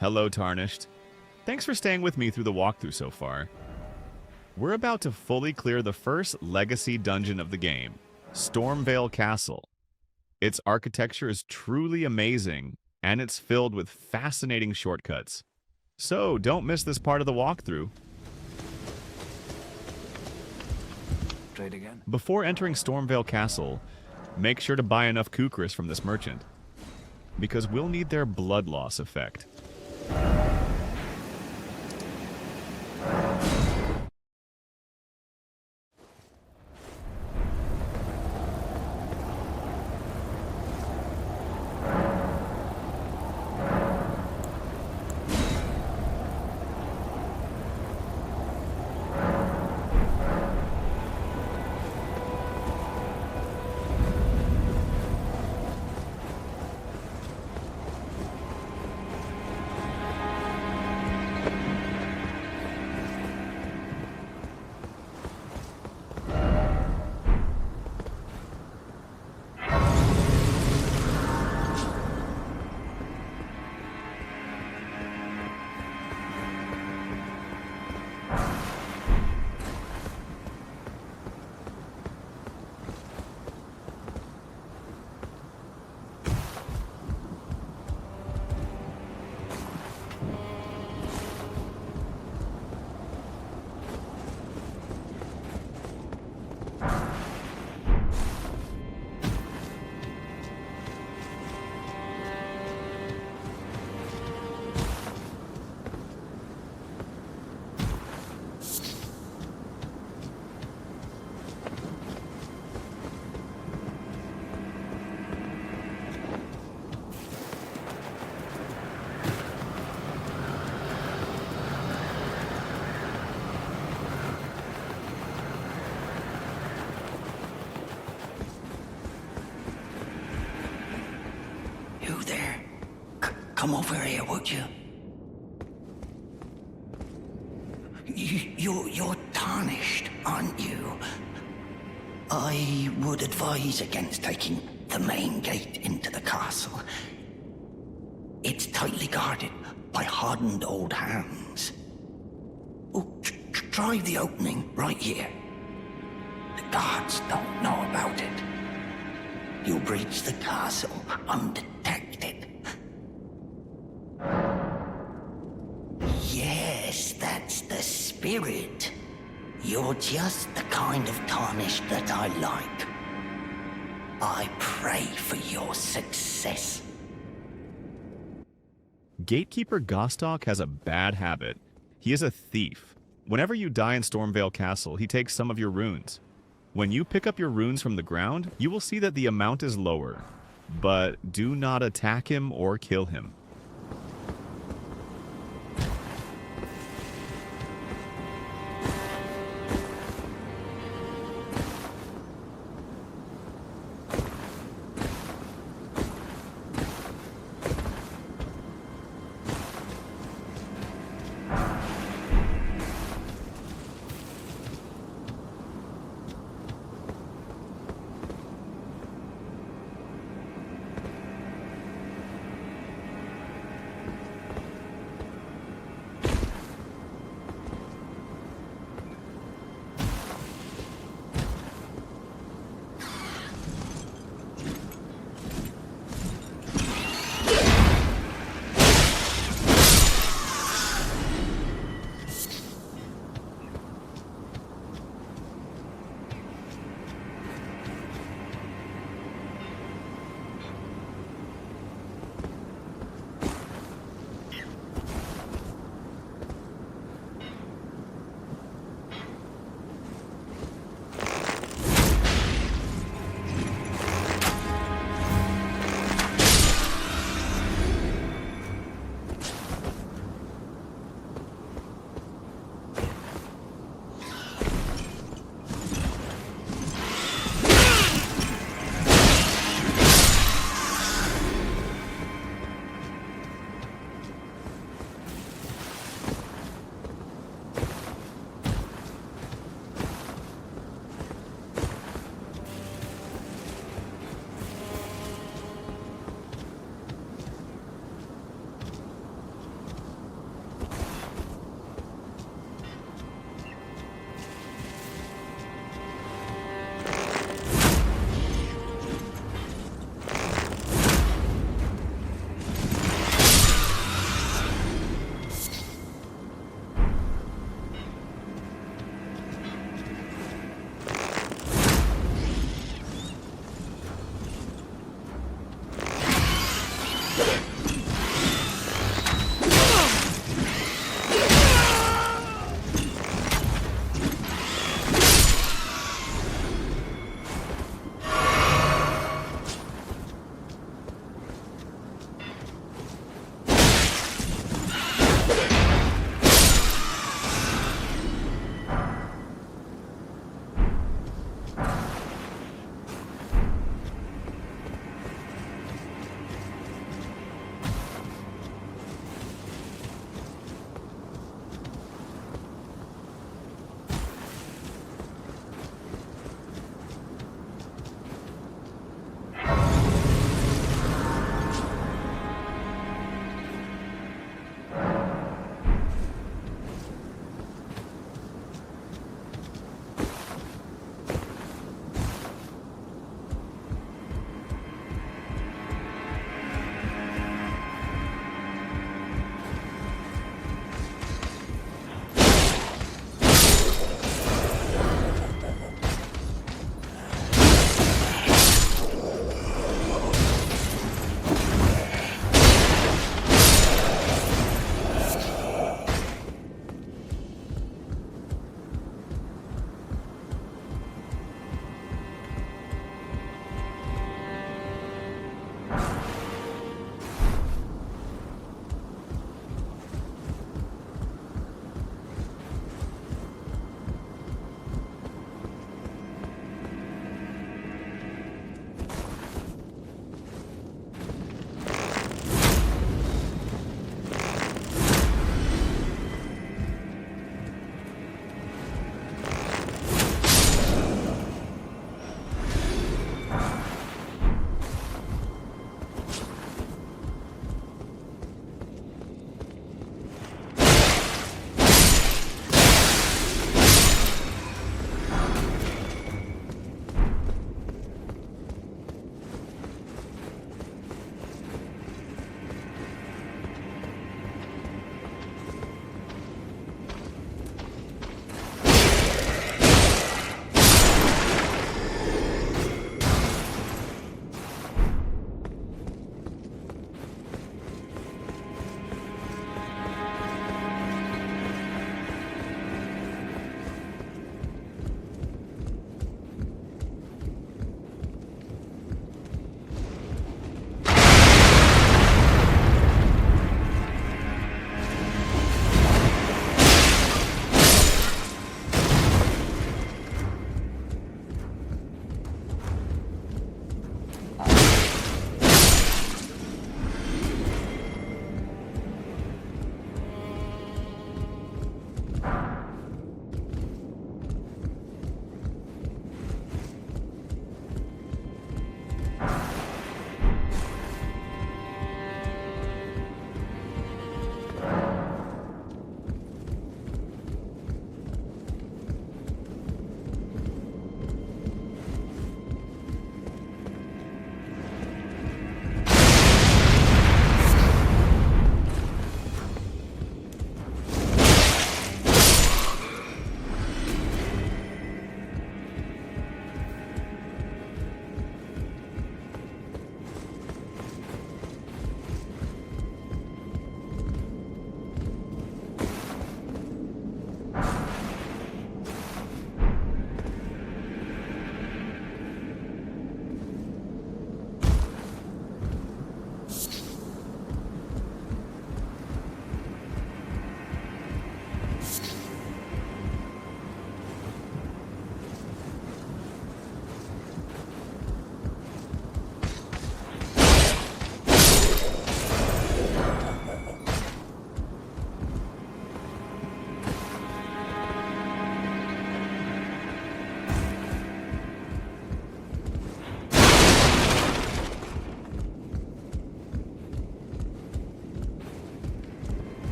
Hello, Tarnished. Thanks for staying with me through the walkthrough so far. We're about to fully clear the first legacy dungeon of the game, Stormveil Castle. Its architecture is truly amazing, and it's filled with fascinating shortcuts. So don't miss this part of the walkthrough. Trade again. Before entering Stormveil Castle, make sure to buy enough Kukris from this merchant, because we'll need their blood loss effect. Come over here, would you? You're tarnished, aren't you? I would advise against taking the main gate into the castle. It's tightly guarded by hardened old hands. Oh, try the opening right here. The guards don't know about it. You'll breach the castle undetected. Yes, that's the spirit. You're just the kind of tarnished that I like. I pray for your success. Gatekeeper Gostoc has a bad habit. He is a thief. Whenever you die in Stormveil Castle, he takes some of your runes. When you pick up your runes from the ground, you will see that the amount is lower. But do not attack him or kill him.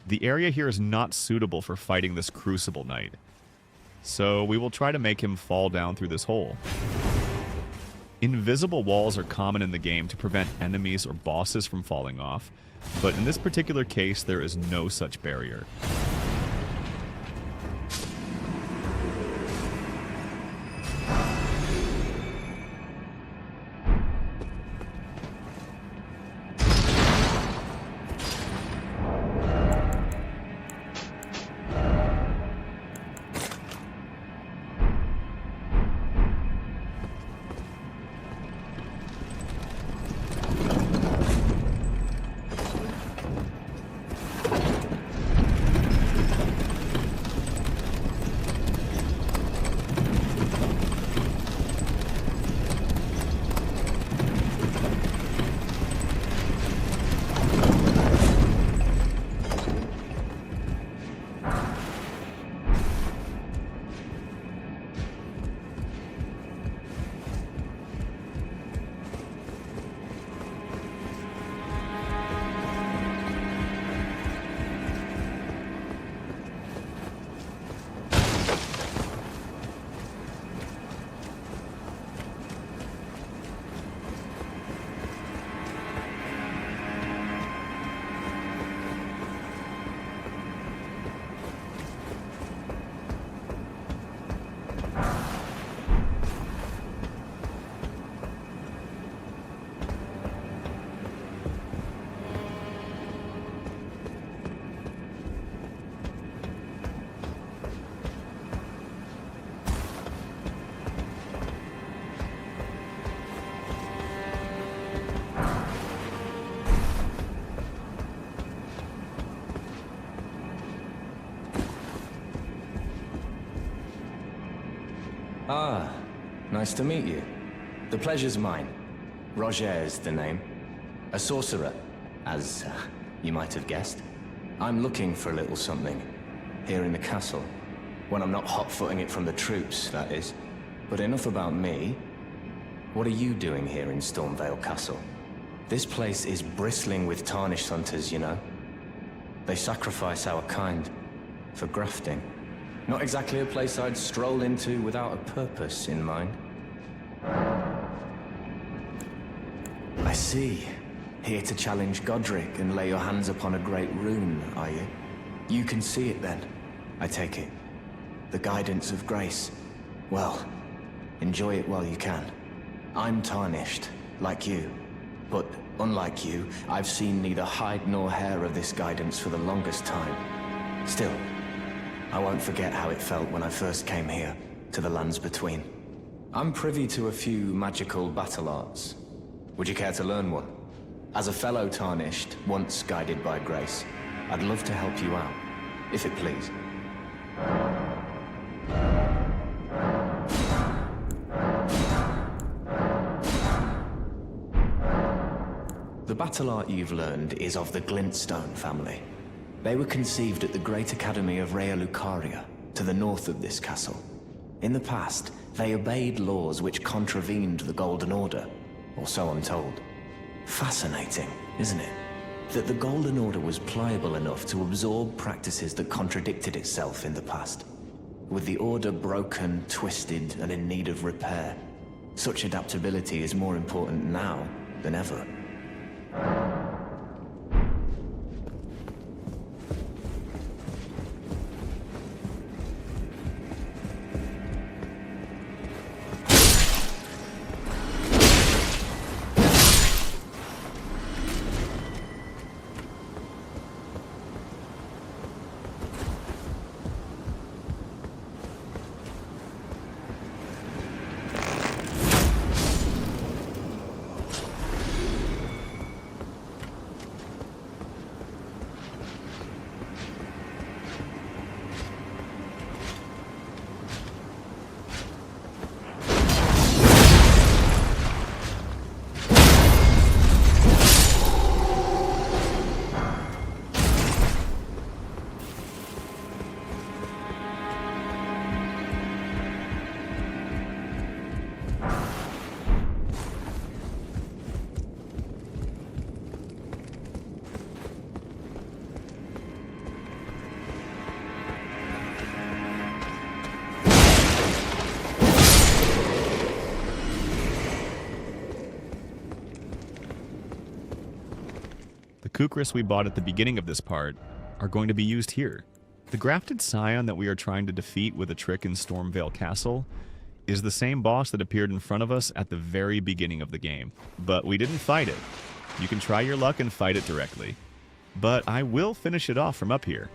The area here is not suitable for fighting this Crucible Knight, so we will try to make him fall down through this hole. Invisible walls are common in the game to prevent enemies or bosses from falling off, but in this particular case there is no such barrier. Ah, nice to meet you. The pleasure's mine. Rogier's the name. A sorcerer, as you might have guessed. I'm looking for a little something, here in the castle. When I'm not hot-footing it from the troops, that is. But enough about me. What are you doing here in Stormveil Castle? This place is bristling with tarnished hunters, you know. They sacrifice our kind for grafting. Not exactly a place I'd stroll into without a purpose in mind. I see. Here to challenge Godrick and lay your hands upon a great rune, are you? You can see it then, I take it. The guidance of grace. Well, enjoy it while you can. I'm tarnished, like you. But unlike you, I've seen neither hide nor hair of this guidance for the longest time. Still, I won't forget how it felt when I first came here, to the lands between. I'm privy to a few magical battle arts. Would you care to learn one? As a fellow Tarnished, once guided by grace, I'd love to help you out, if it please. The battle art you've learned is of the Glintstone family. They were conceived at the Great Academy of Rea Lucaria, to the north of this castle. In the past, they obeyed laws which contravened the Golden Order, or so I'm told. Fascinating, isn't it? That the Golden Order was pliable enough to absorb practices that contradicted itself in the past. With the Order broken, twisted, and in need of repair, such adaptability is more important now than ever. Kukris we bought at the beginning of this part are going to be used here. The Grafted Scion that we are trying to defeat with a trick in Stormveil Castle is the same boss that appeared in front of us at the very beginning of the game, but we didn't fight it. You can try your luck and fight it directly, but I will finish it off from up here.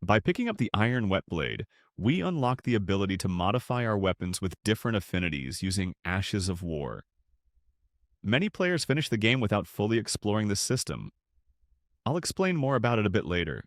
By picking up the Iron Whetblade, we unlock the ability to modify our weapons with different affinities using Ashes of War. Many players finish the game without fully exploring this system. I'll explain more about it a bit later.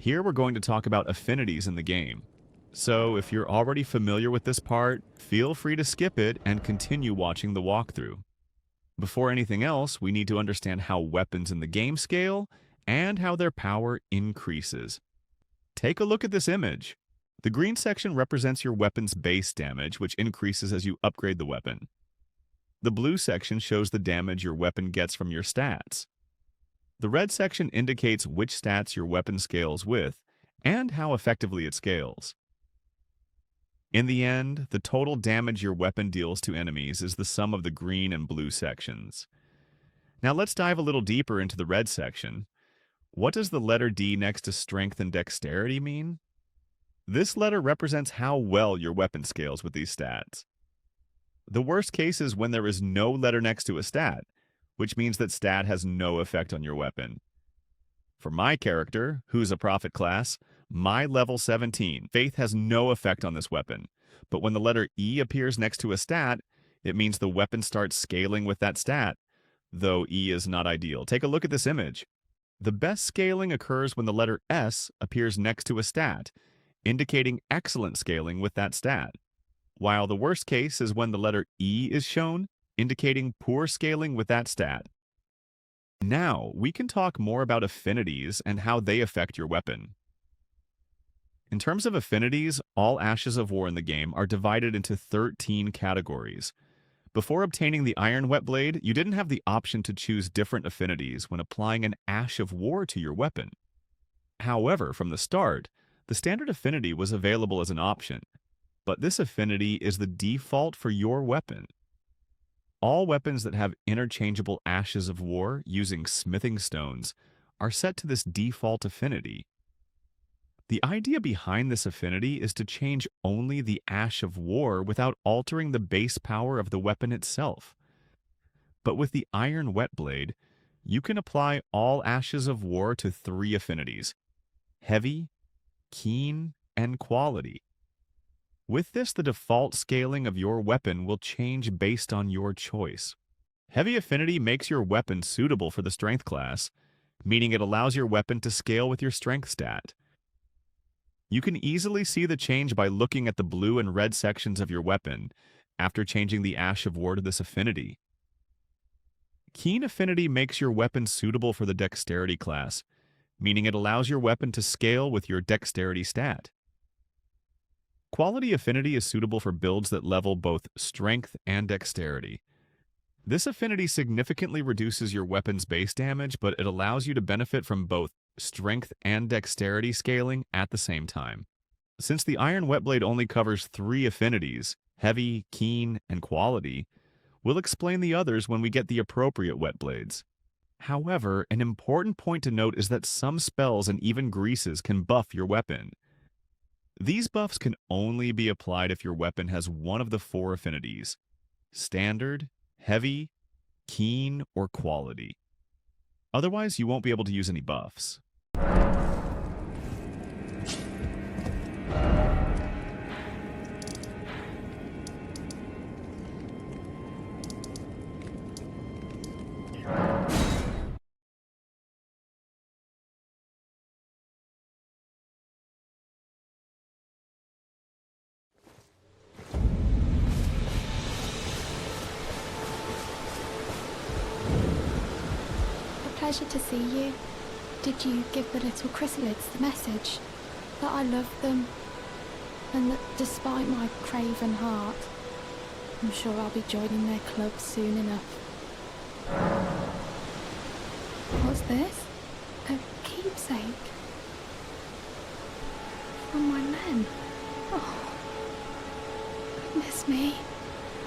Here we're going to talk about affinities in the game. So if you're already familiar with this part, feel free to skip it and continue watching the walkthrough. Before anything else, we need to understand how weapons in the game scale and how their power increases. Take a look at this image. The green section represents your weapon's base damage, which increases as you upgrade the weapon. The blue section shows the damage your weapon gets from your stats. The red section indicates which stats your weapon scales with and how effectively it scales. In the end, the total damage your weapon deals to enemies is the sum of the green and blue sections. Now let's dive a little deeper into the red section. What does the letter D next to strength and dexterity mean? This letter represents how well your weapon scales with these stats. The worst case is when there is no letter next to a stat, which means that stat has no effect on your weapon. For my character, who's a prophet class, my level 17, faith has no effect on this weapon. But when the letter E appears next to a stat, it means the weapon starts scaling with that stat, though E is not ideal. Take a look at this image. The best scaling occurs when the letter S appears next to a stat, indicating excellent scaling with that stat, while the worst case is when the letter E is shown, indicating poor scaling with that stat. Now, we can talk more about affinities and how they affect your weapon. In terms of affinities, all Ashes of War in the game are divided into 13 categories. Before obtaining the Iron Whetblade, you didn't have the option to choose different affinities when applying an Ash of War to your weapon. However, from the start, the standard affinity was available as an option, but this affinity is the default for your weapon. All weapons that have interchangeable Ashes of War using smithing stones are set to this default affinity. The idea behind this affinity is to change only the Ash of War without altering the base power of the weapon itself. But with the Iron Whetblade, you can apply all Ashes of War to 3 affinities: heavy, keen, and quality. With this, the default scaling of your weapon will change based on your choice. Heavy affinity makes your weapon suitable for the strength class, meaning it allows your weapon to scale with your strength stat. You can easily see the change by looking at the blue and red sections of your weapon after changing the Ash of War to this affinity. Keen affinity makes your weapon suitable for the dexterity class, meaning it allows your weapon to scale with your dexterity stat. Quality affinity is suitable for builds that level both strength and dexterity. This affinity significantly reduces your weapon's base damage, but it allows you to benefit from both strength and dexterity scaling at the same time. Since the Iron Whetblade only covers 3 affinities, heavy, keen, and quality, we'll explain the others when we get the appropriate Whetblades. However, an important point to note is that some spells and even greases can buff your weapon. These buffs can only be applied if your weapon has one of the 4 affinities: standard, heavy, keen, or quality. Otherwise, you won't be able to use any buffs. Pleasure to see you. Did you give the little chrysalids the message that I love them, and that despite my craven heart, I'm sure I'll be joining their club soon enough? What's this? A keepsake from my men. Oh, goodness me,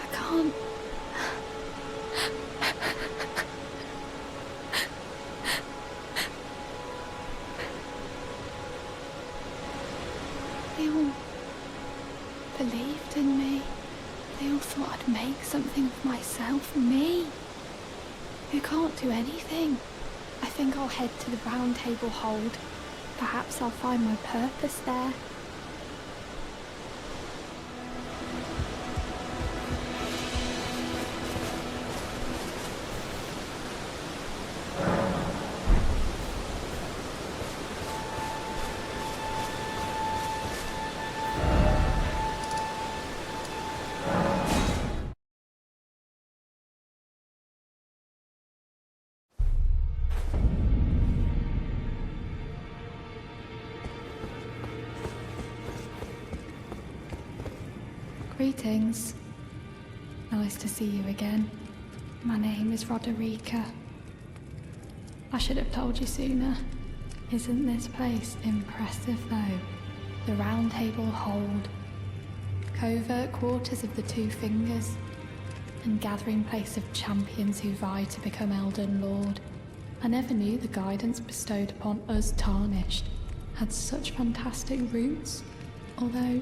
I can't. They all believed in me. They all thought I'd make something of myself. Me, who can't do anything. I think I'll head to the Round Table Hold. Perhaps I'll find my purpose there. Greetings. Nice to see you again. My name is Roderika. I should have told you sooner. Isn't this place impressive though? The Round Table Hold. Covert quarters of the Two Fingers. And gathering place of champions who vie to become Elden Lord. I never knew the guidance bestowed upon us Tarnished had such fantastic roots, although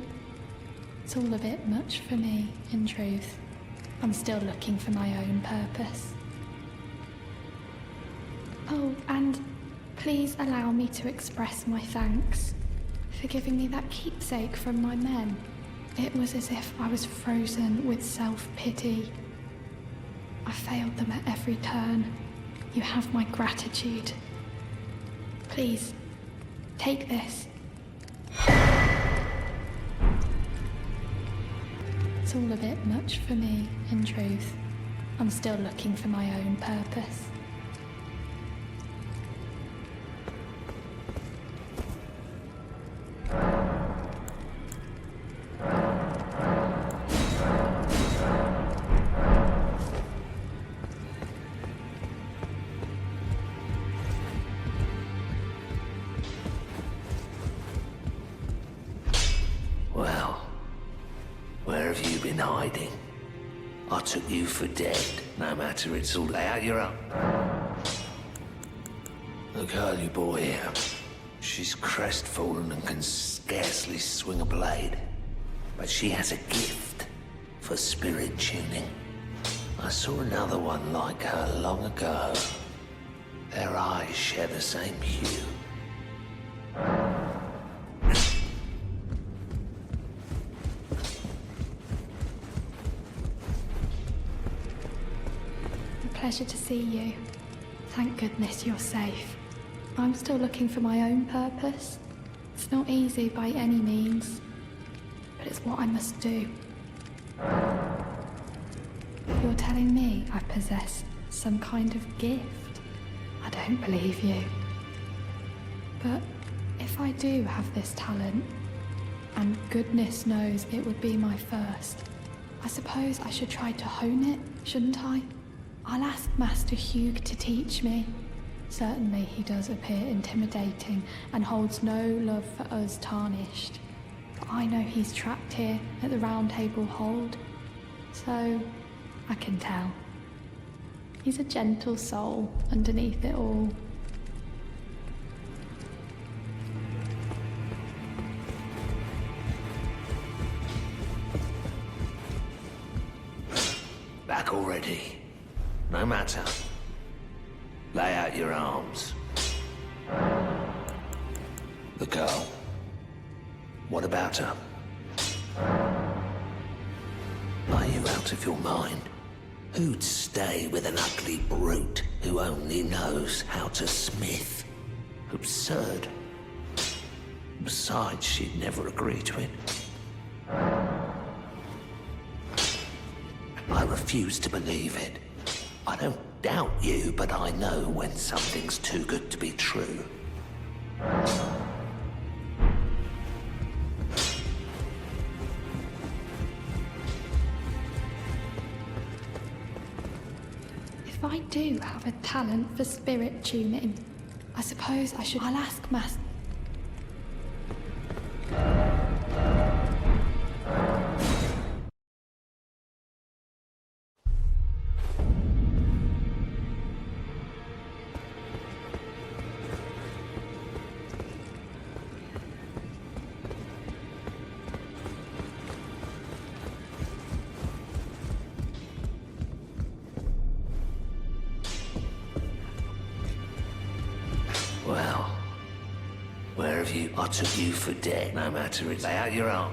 it's all a bit much for me, in truth. I'm still looking for my own purpose. Oh, and please allow me to express my thanks for giving me that keepsake from my men. It was as if I was frozen with self-pity. I failed them at every turn. You have my gratitude. Please, take this. It's all a bit much for me, in truth. I'm still looking for my own purpose. Hiding. I took you for dead. No matter, it's all out, you're up. The girl you brought here, she's crestfallen and can scarcely swing a blade. But she has a gift for spirit tuning. I saw another one like her long ago. Their eyes share the same hue. Pleasure to see you. Thank goodness you're safe. I'm still looking for my own purpose. It's not easy by any means, but it's what I must do. You're telling me I possess some kind of gift? I don't believe you. But if I do have this talent, and goodness knows it would be my first, I suppose I should try to hone it, shouldn't I? I'll ask Master Hugh to teach me. Certainly he does appear intimidating and holds no love for us Tarnished. But I know he's trapped here at the Round Table Hold, so I can tell. He's a gentle soul underneath it all. back already. No matter. Lay out your arms. The girl. What about her? Are you out of your mind? Who'd stay with an ugly brute who only knows how to smith? Absurd. Besides, she'd never agree to it. I refuse to believe it. I don't doubt you, but I know when something's too good to be true. If I do have a talent for spirit tuning, I suppose I'll ask Master. Well, where have you? I took you for dead, no matter it. Lay out your arm.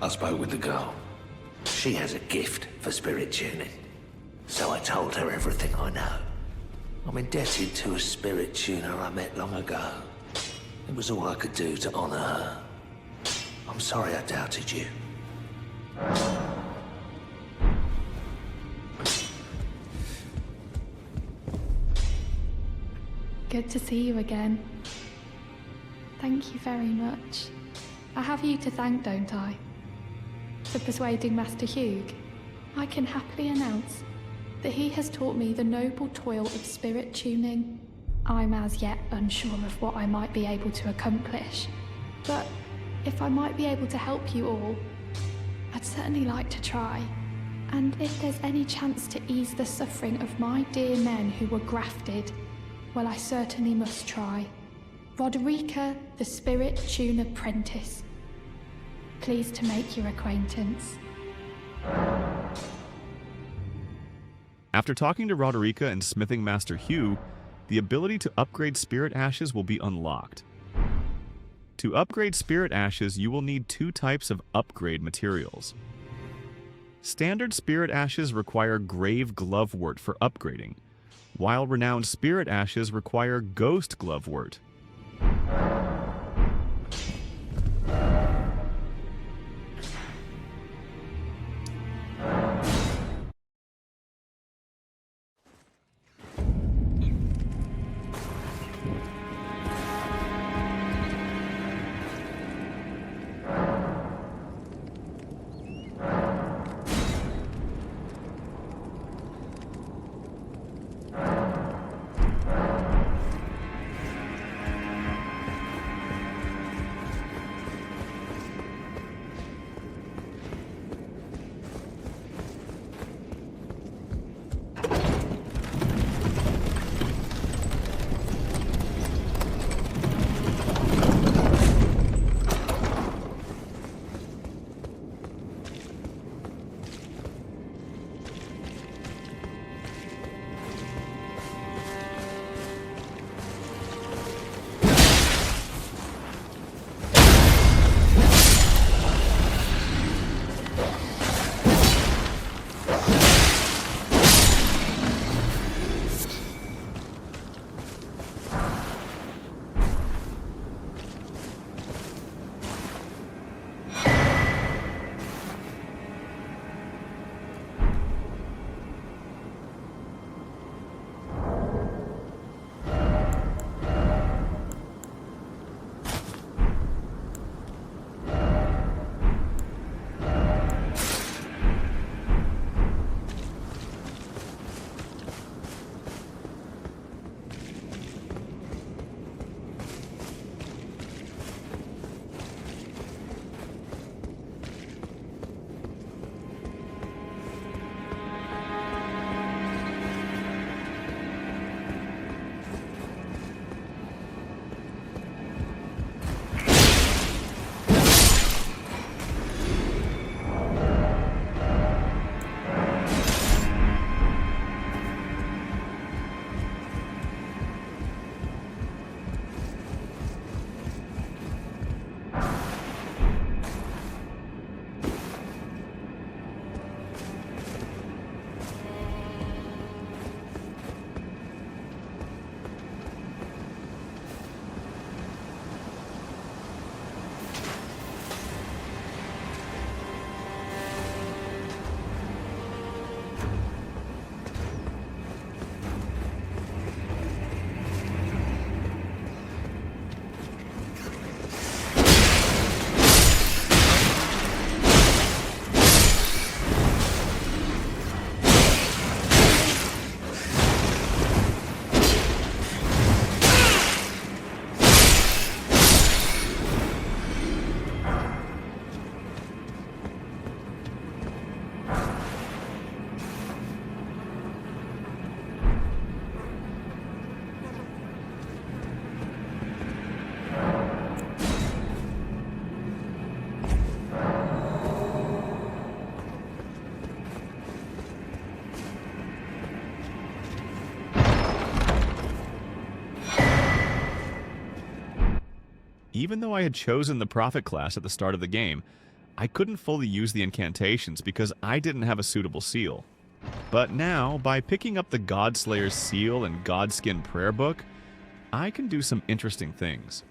I spoke with the girl. She has a gift for spirit tuning. So I told her everything I know. I'm indebted to a spirit tuner I met long ago. It was all I could do to honor her. I'm sorry I doubted you. Good to see you again. Thank you very much. I have you to thank, don't I? For persuading Master Hugh. I can happily announce that he has taught me the noble toil of spirit tuning. I'm as yet unsure of what I might be able to accomplish, but if I might be able to help you all, I'd certainly like to try. And if there's any chance to ease the suffering of my dear men who were grafted, well, I certainly must try. Roderika, the Spirit Tuner Apprentice. Pleased to make your acquaintance. After talking to Roderika and smithing Master Hugh, the ability to upgrade Spirit Ashes will be unlocked. To upgrade Spirit Ashes, you will need two types of upgrade materials. Standard Spirit Ashes require Grave Glovewort for upgrading, while Renowned Spirit Ashes require Ghost Glovewort. Even though I had chosen the Prophet class at the start of the game, I couldn't fully use the incantations because I didn't have a suitable seal. But now, by picking up the Godslayer's seal and Godskin prayer book, I can do some interesting things.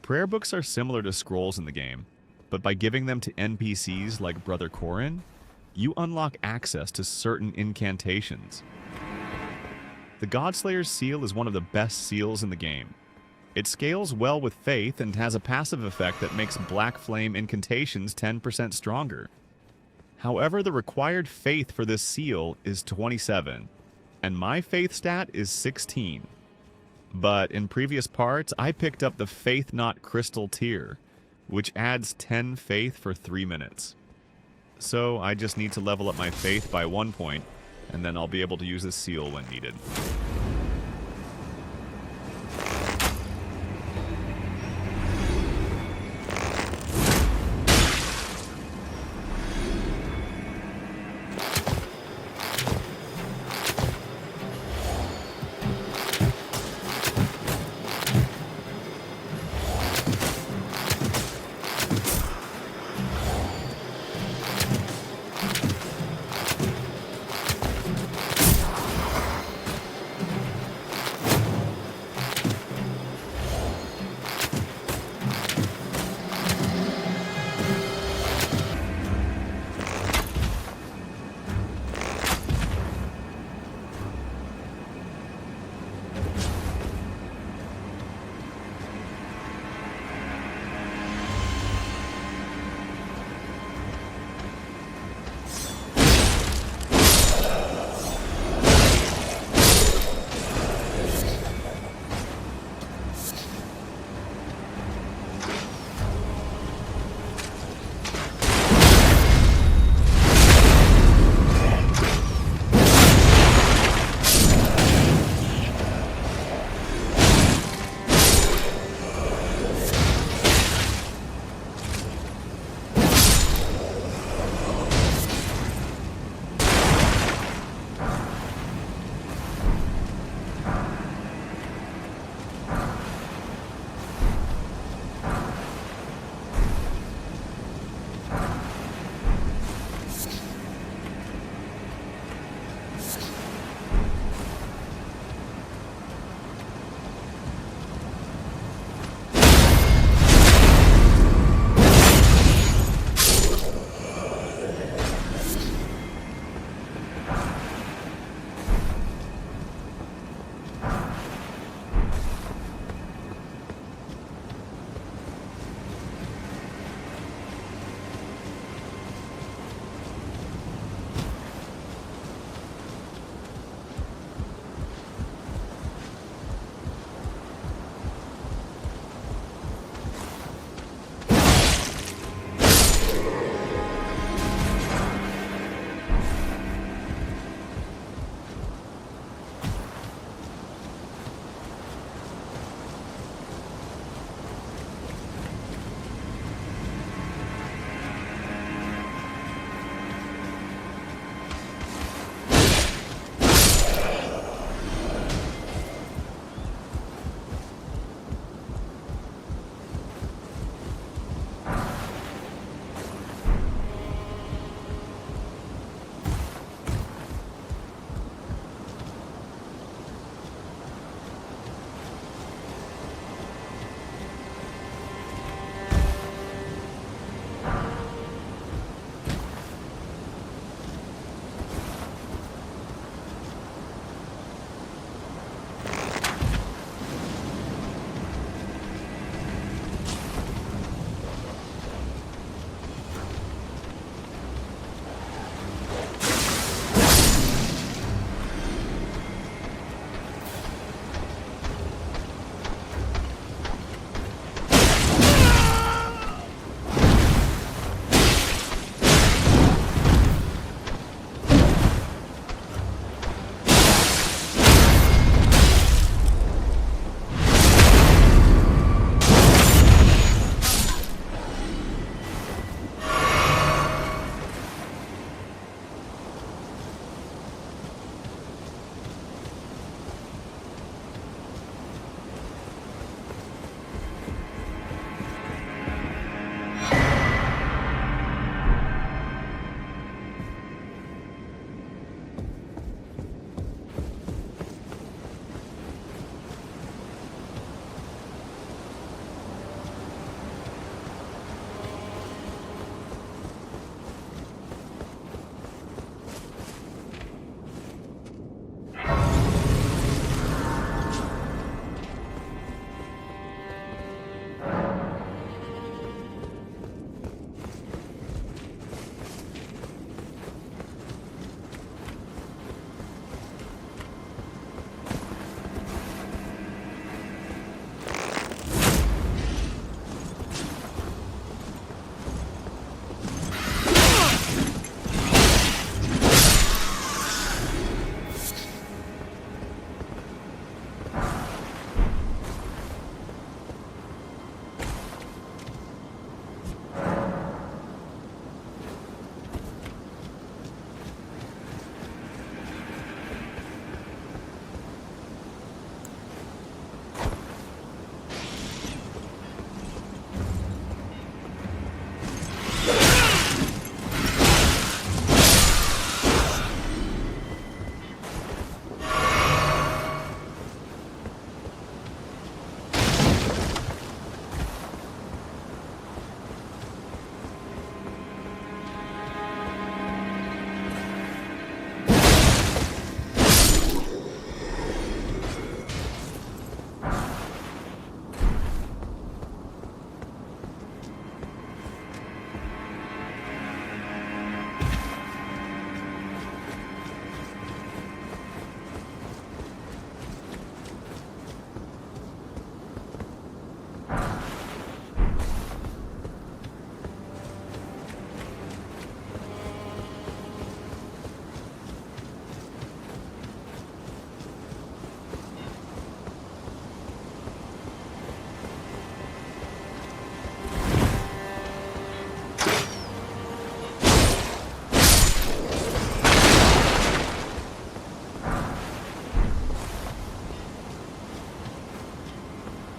Prayer books are similar to scrolls in the game, but by giving them to NPCs like Brother Corin, you unlock access to certain incantations. The Godslayer's seal is one of the best seals in the game. It scales well with faith and has a passive effect that makes Black Flame incantations 10% stronger. However, the required faith for this seal is 27, and my faith stat is 16. But in previous parts, I picked up the Faith Not Crystal tier, which adds 10 faith for 3 minutes. So I just need to level up my faith by 1 point, and then I'll be able to use this seal when needed.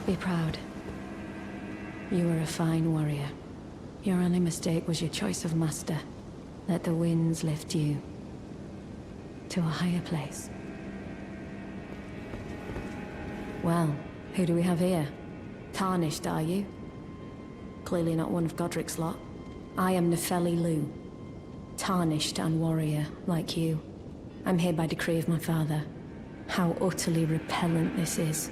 Be proud. You are a fine warrior. Your only mistake was your choice of master. Let the winds lift you to a higher place. Well, who do we have here? Tarnished, are you? Clearly not one of Godrick's lot. I am Nepheli Loux. Tarnished and warrior, like you. I'm here by decree of my father. How utterly repellent this is.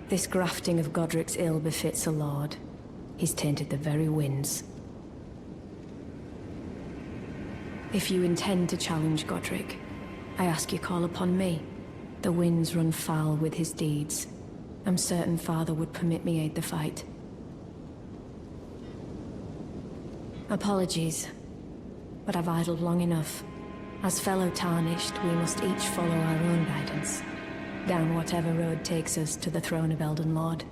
This grafting of Godrick's ill befits a lord. He's tainted the very winds. If you intend to challenge Godrick, I ask you call upon me. The winds run foul with his deeds. I'm certain father would permit me aid the fight. Apologies, but I've idled long enough. As fellow Tarnished, we must each follow our own guidance, down whatever road takes us to the throne of Elden Lord.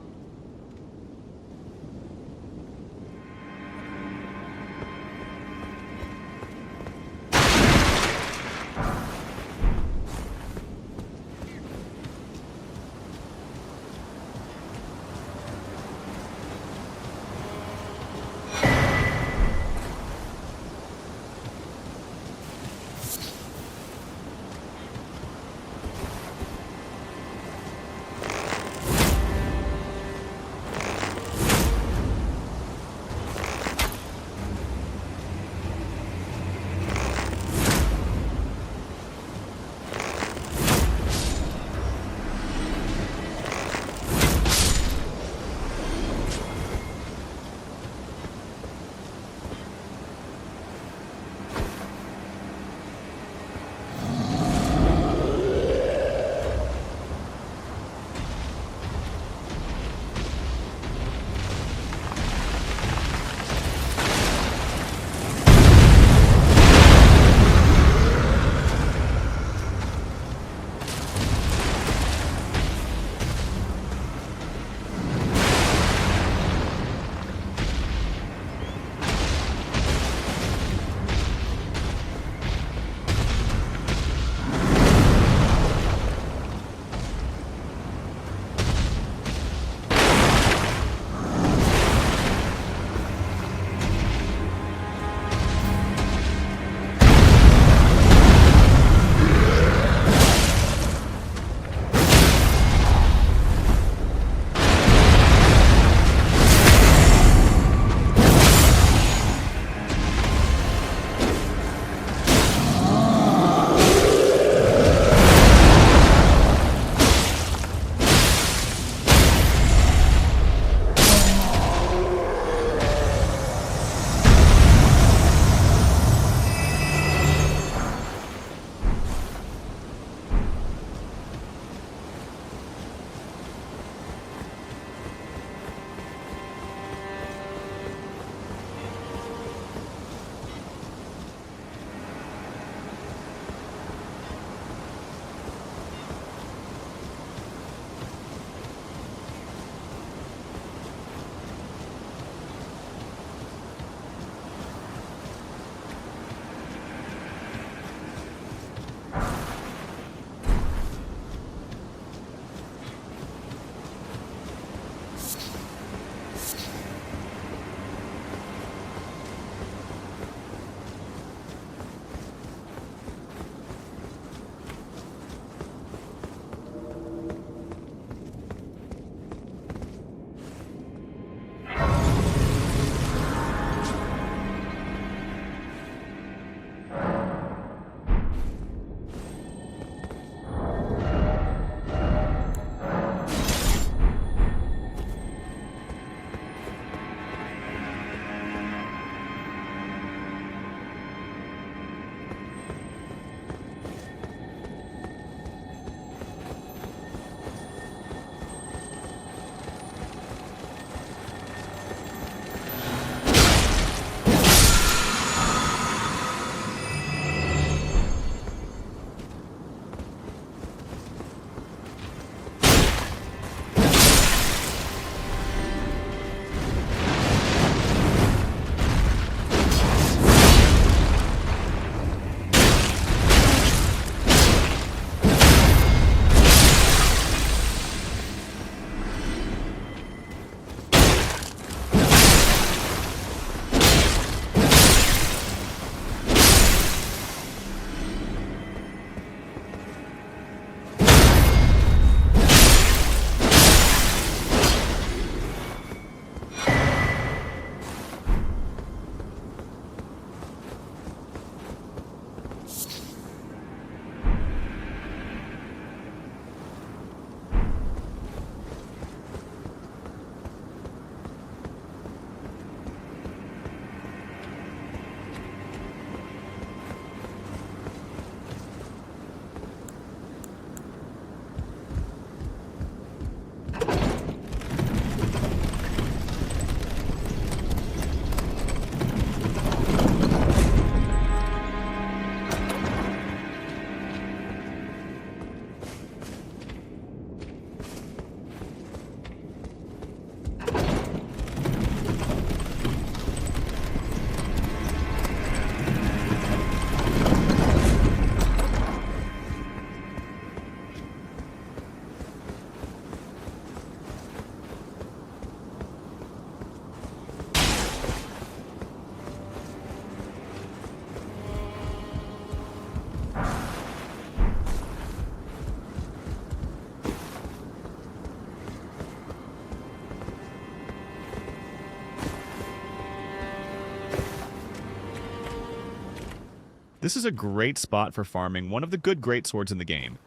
This is a great spot for farming one of the good greatswords in the game,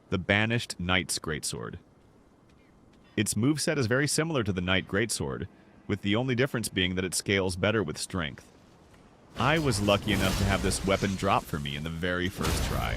the Banished Knight's Greatsword. Its moveset is very similar to the Knight Greatsword, with the only difference being that it scales better with strength. I was lucky enough to have this weapon drop for me in the very first try.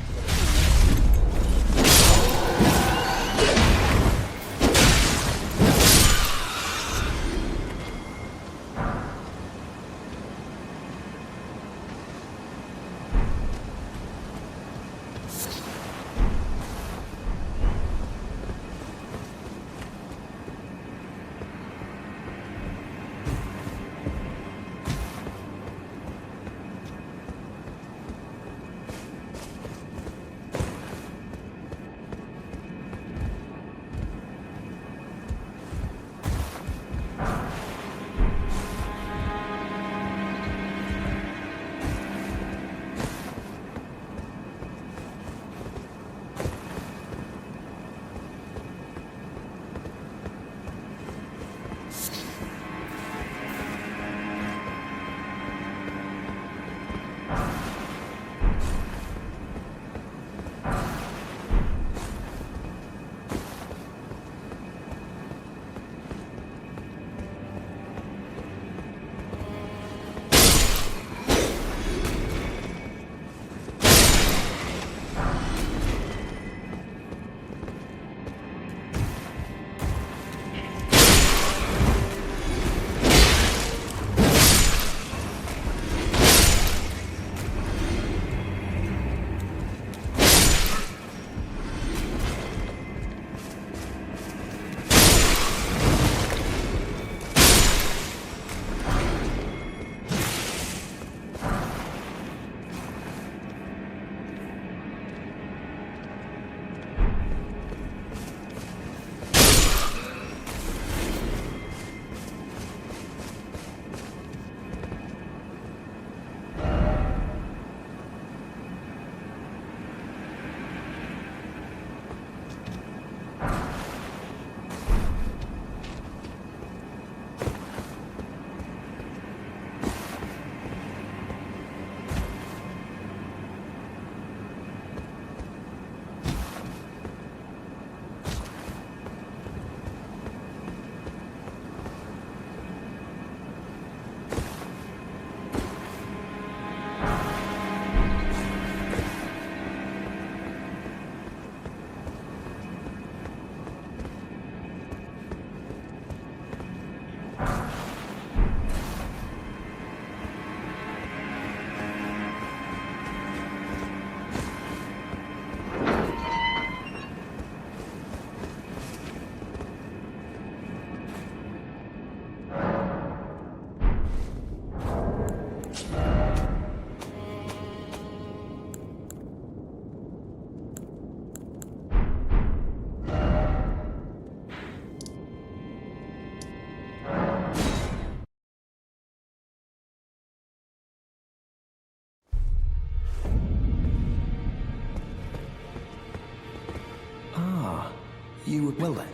You were well then.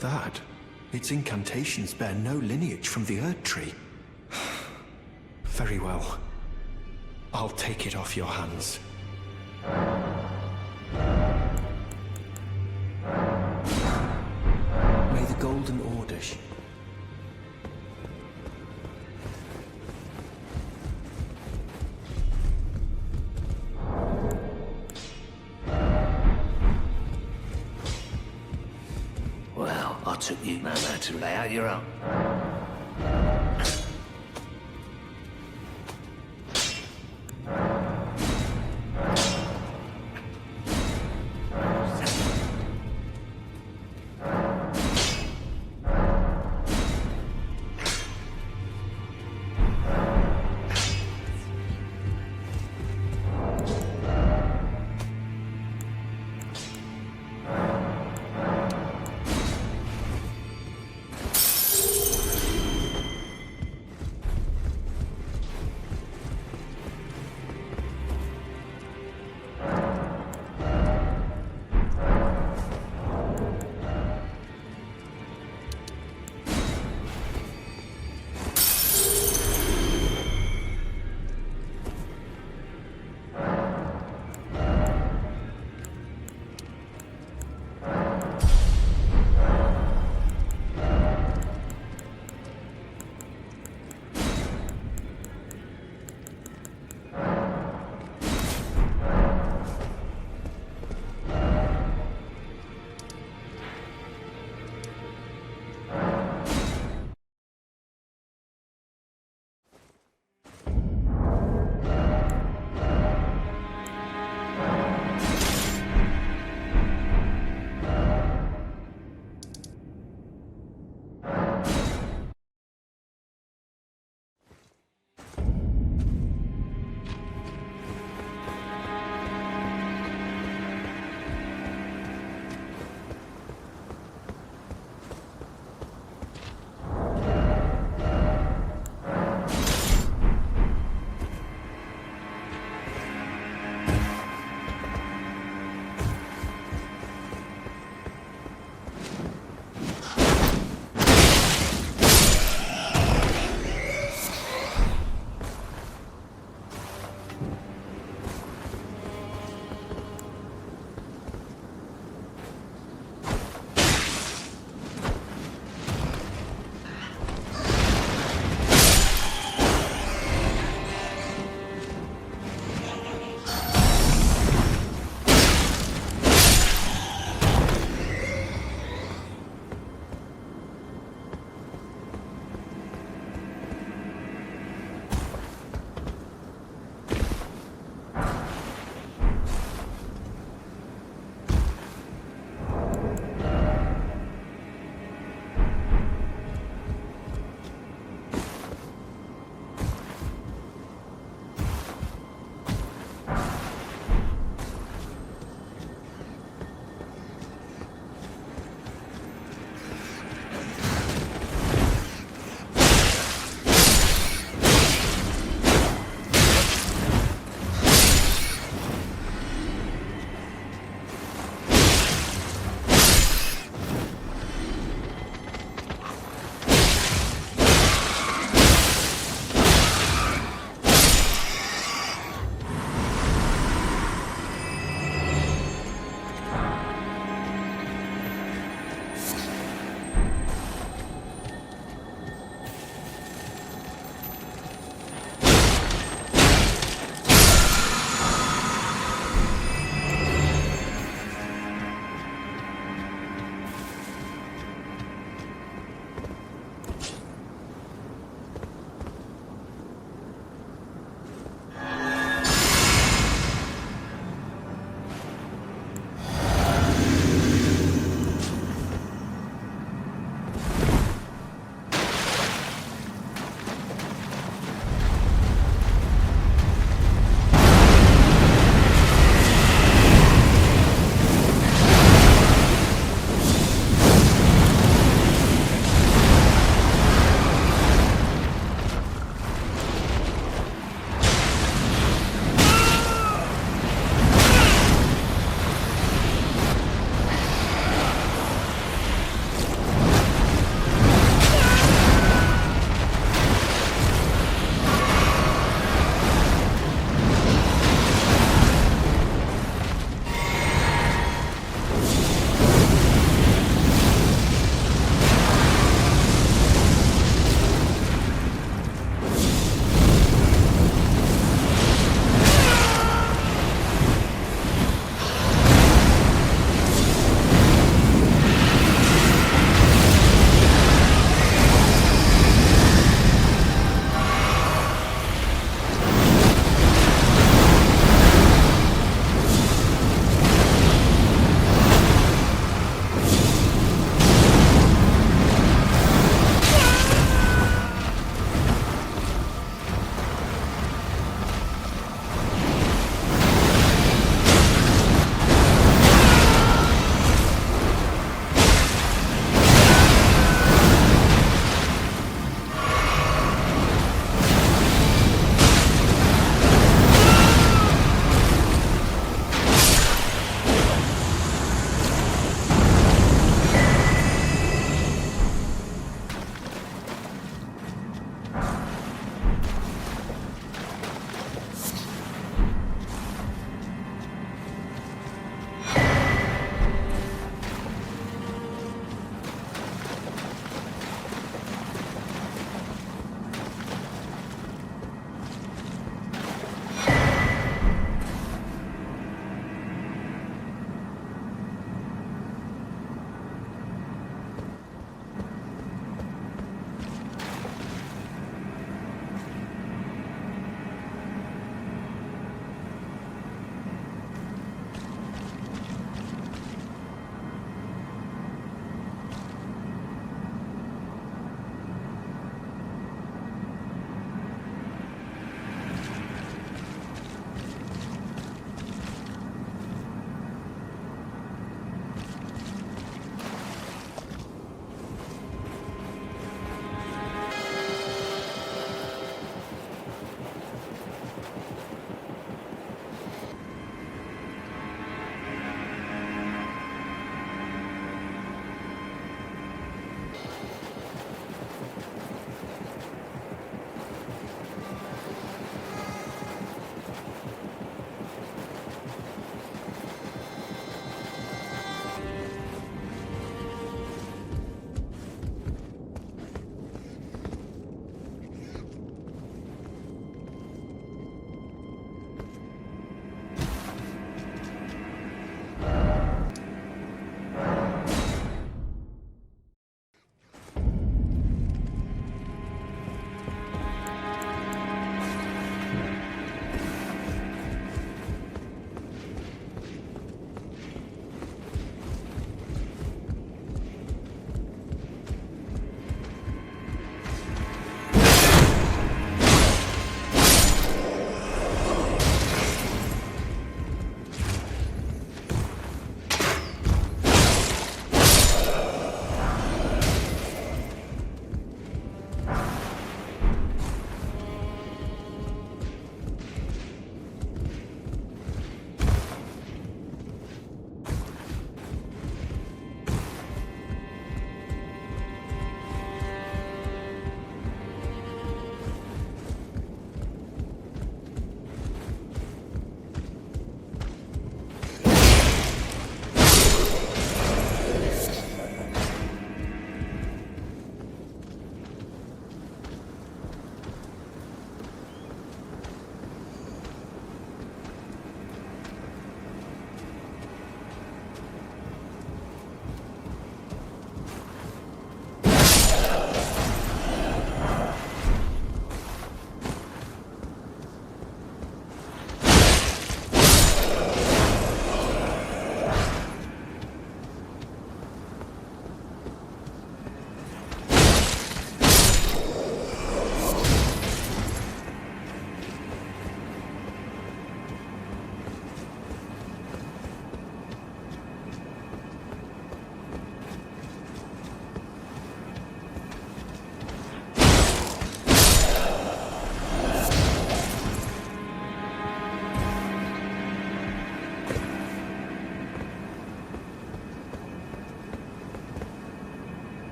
That, its incantations bear no lineage from the Erd Tree. Very well. I'll take it off your hands. May the Golden Order Well, I took you no matter to lay out your own.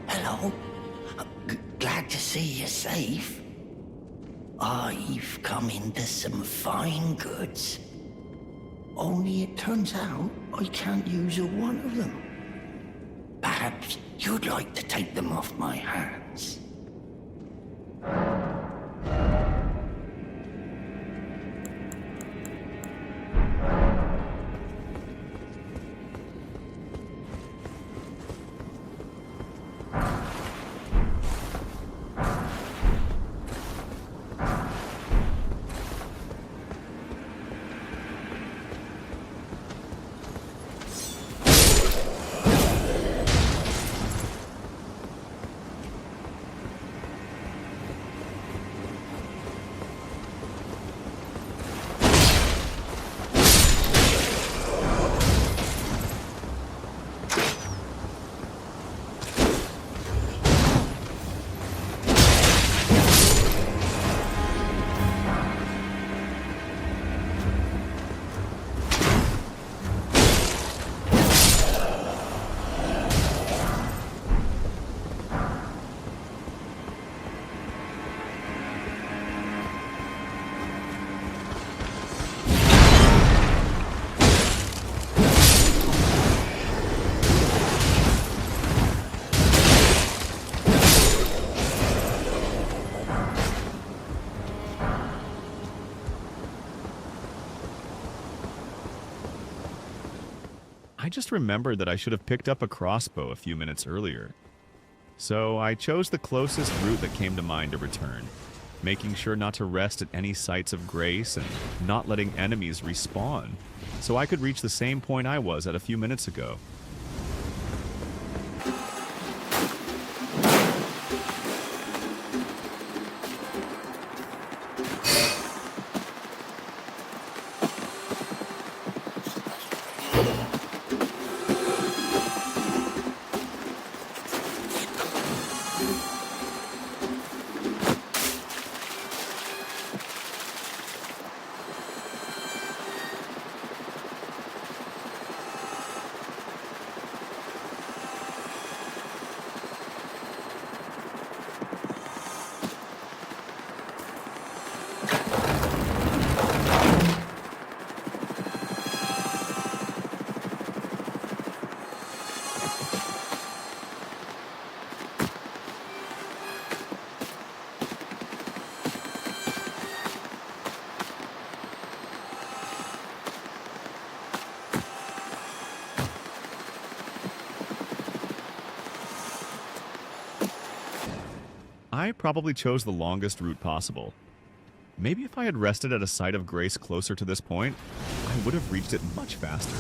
Hello. Glad to see you're safe. I've come into some fine goods. Only it turns out I can't use a one of them. Perhaps you'd like to take them off my hands. I just remembered that I should have picked up a crossbow a few minutes earlier. So I chose the closest route that came to mind to return, making sure not to rest at any sites of grace and not letting enemies respawn, so I could reach the same point I was at a few minutes ago. I probably chose the longest route possible. Maybe if I had rested at a site of grace closer to this point, I would have reached it much faster.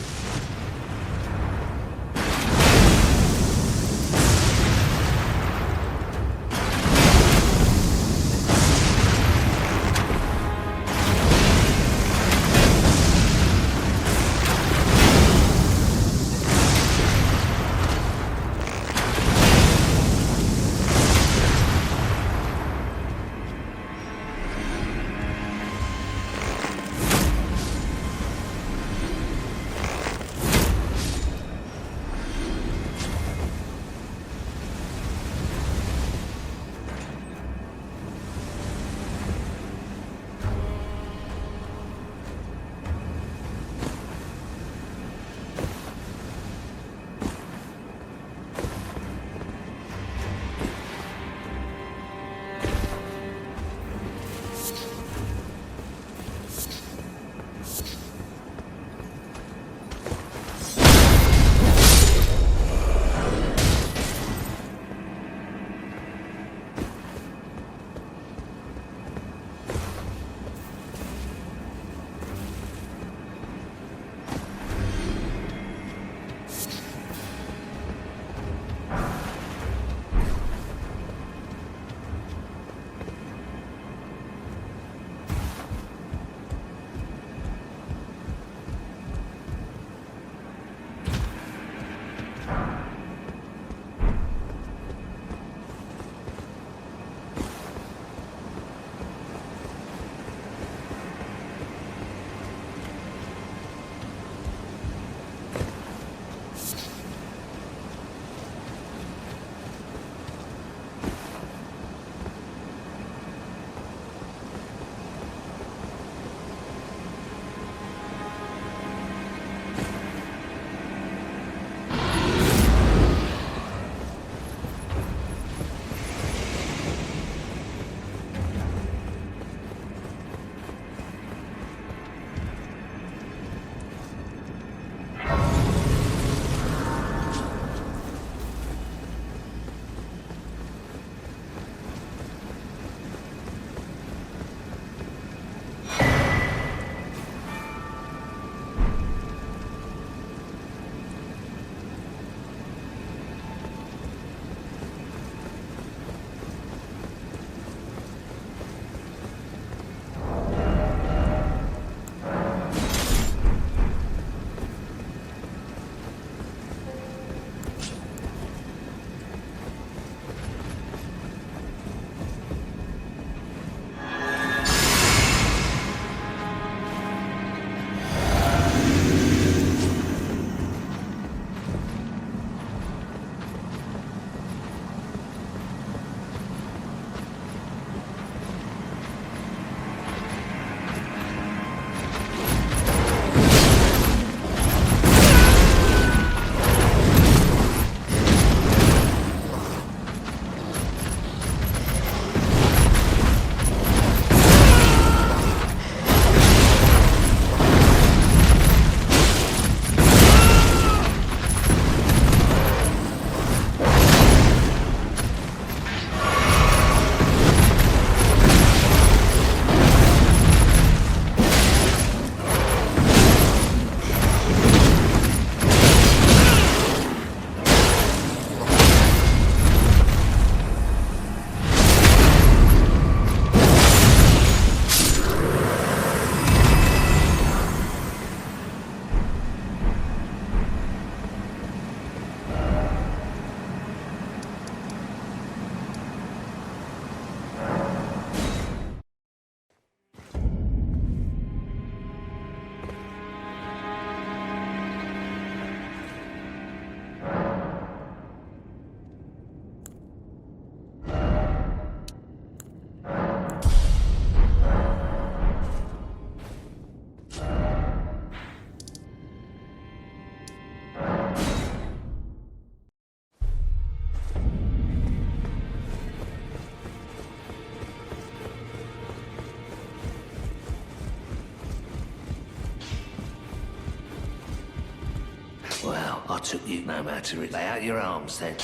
Well, I took you no matter to lay out your arms then.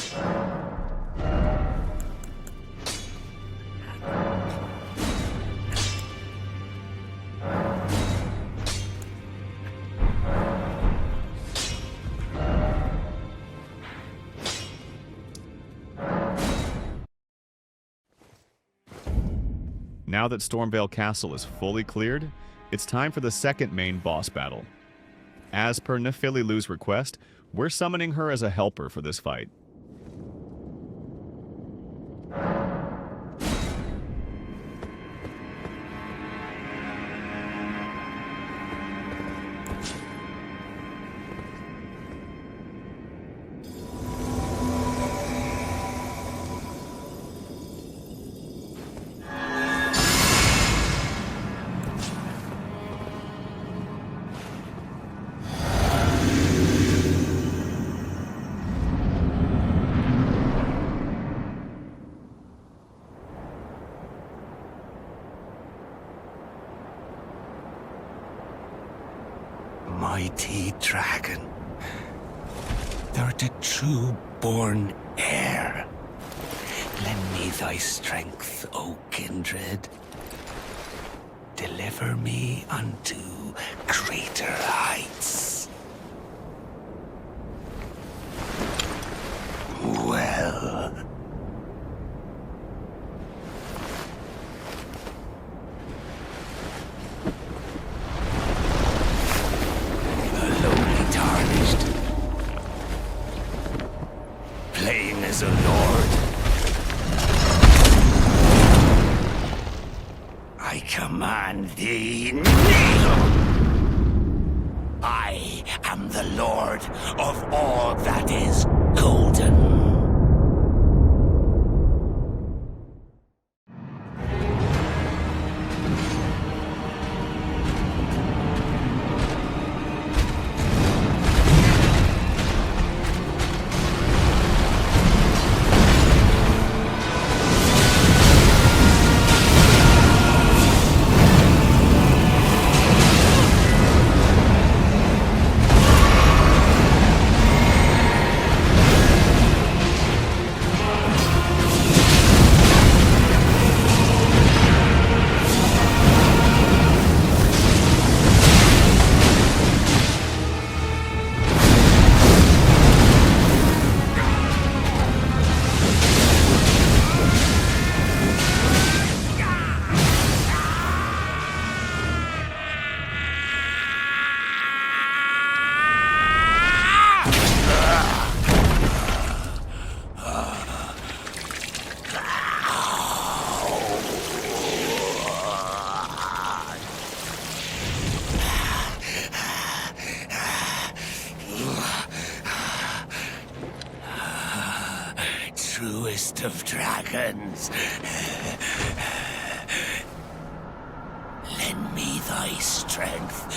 Now that Stormveil Castle is fully cleared, it's time for the second main boss battle. As per Nepheli Loux's request, we're summoning her as a helper for this fight. Mighty dragon, thou the true born heir. Lend me thy strength, O kindred. Deliver me unto greater heights. Well. playing as a lord. I command thee, kneel! I am the lord of all that is golden. Truest of dragons, lend me thy strength.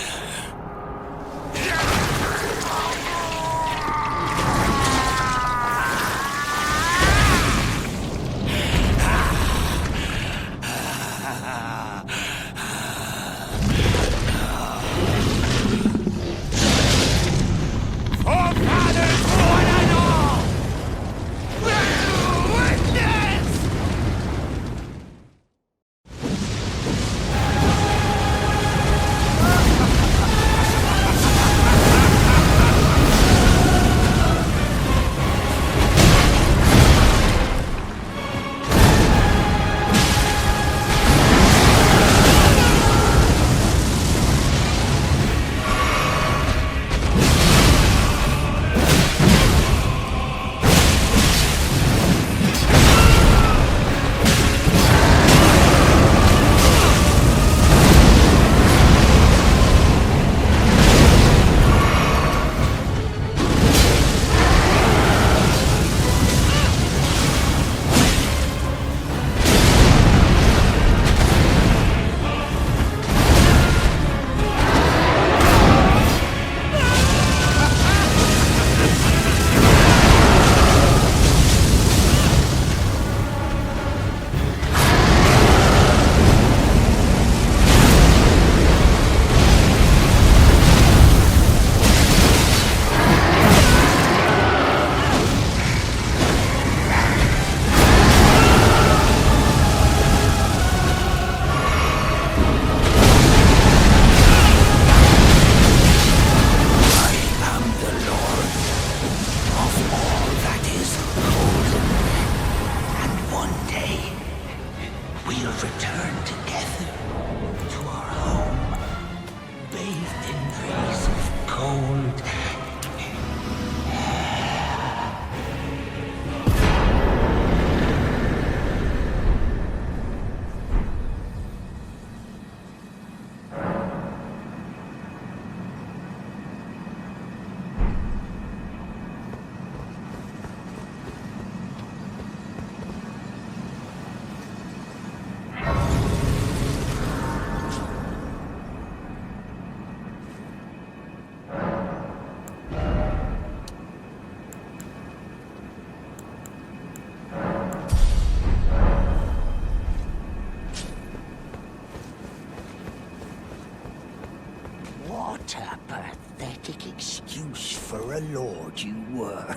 What a pathetic excuse for a lord you were.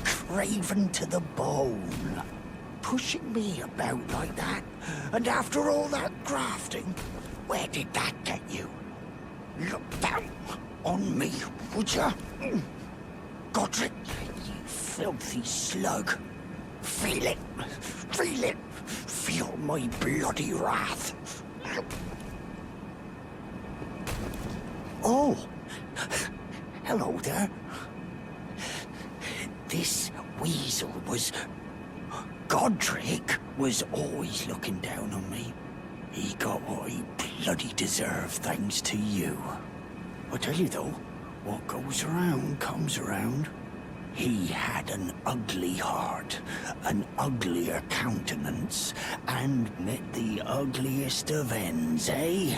Craven to the bone. Pushing me about like that, and after all that grafting, where did that get you? Look down on me, would ya? Godrick, you filthy slug. Feel it. Feel it. Feel my bloody wrath. Oh, hello there. This weasel was... Godrick was always looking down on me. He got what he bloody deserved thanks to you. I tell you though, what goes around comes around. He had an ugly heart, an uglier countenance, and met the ugliest of ends, eh?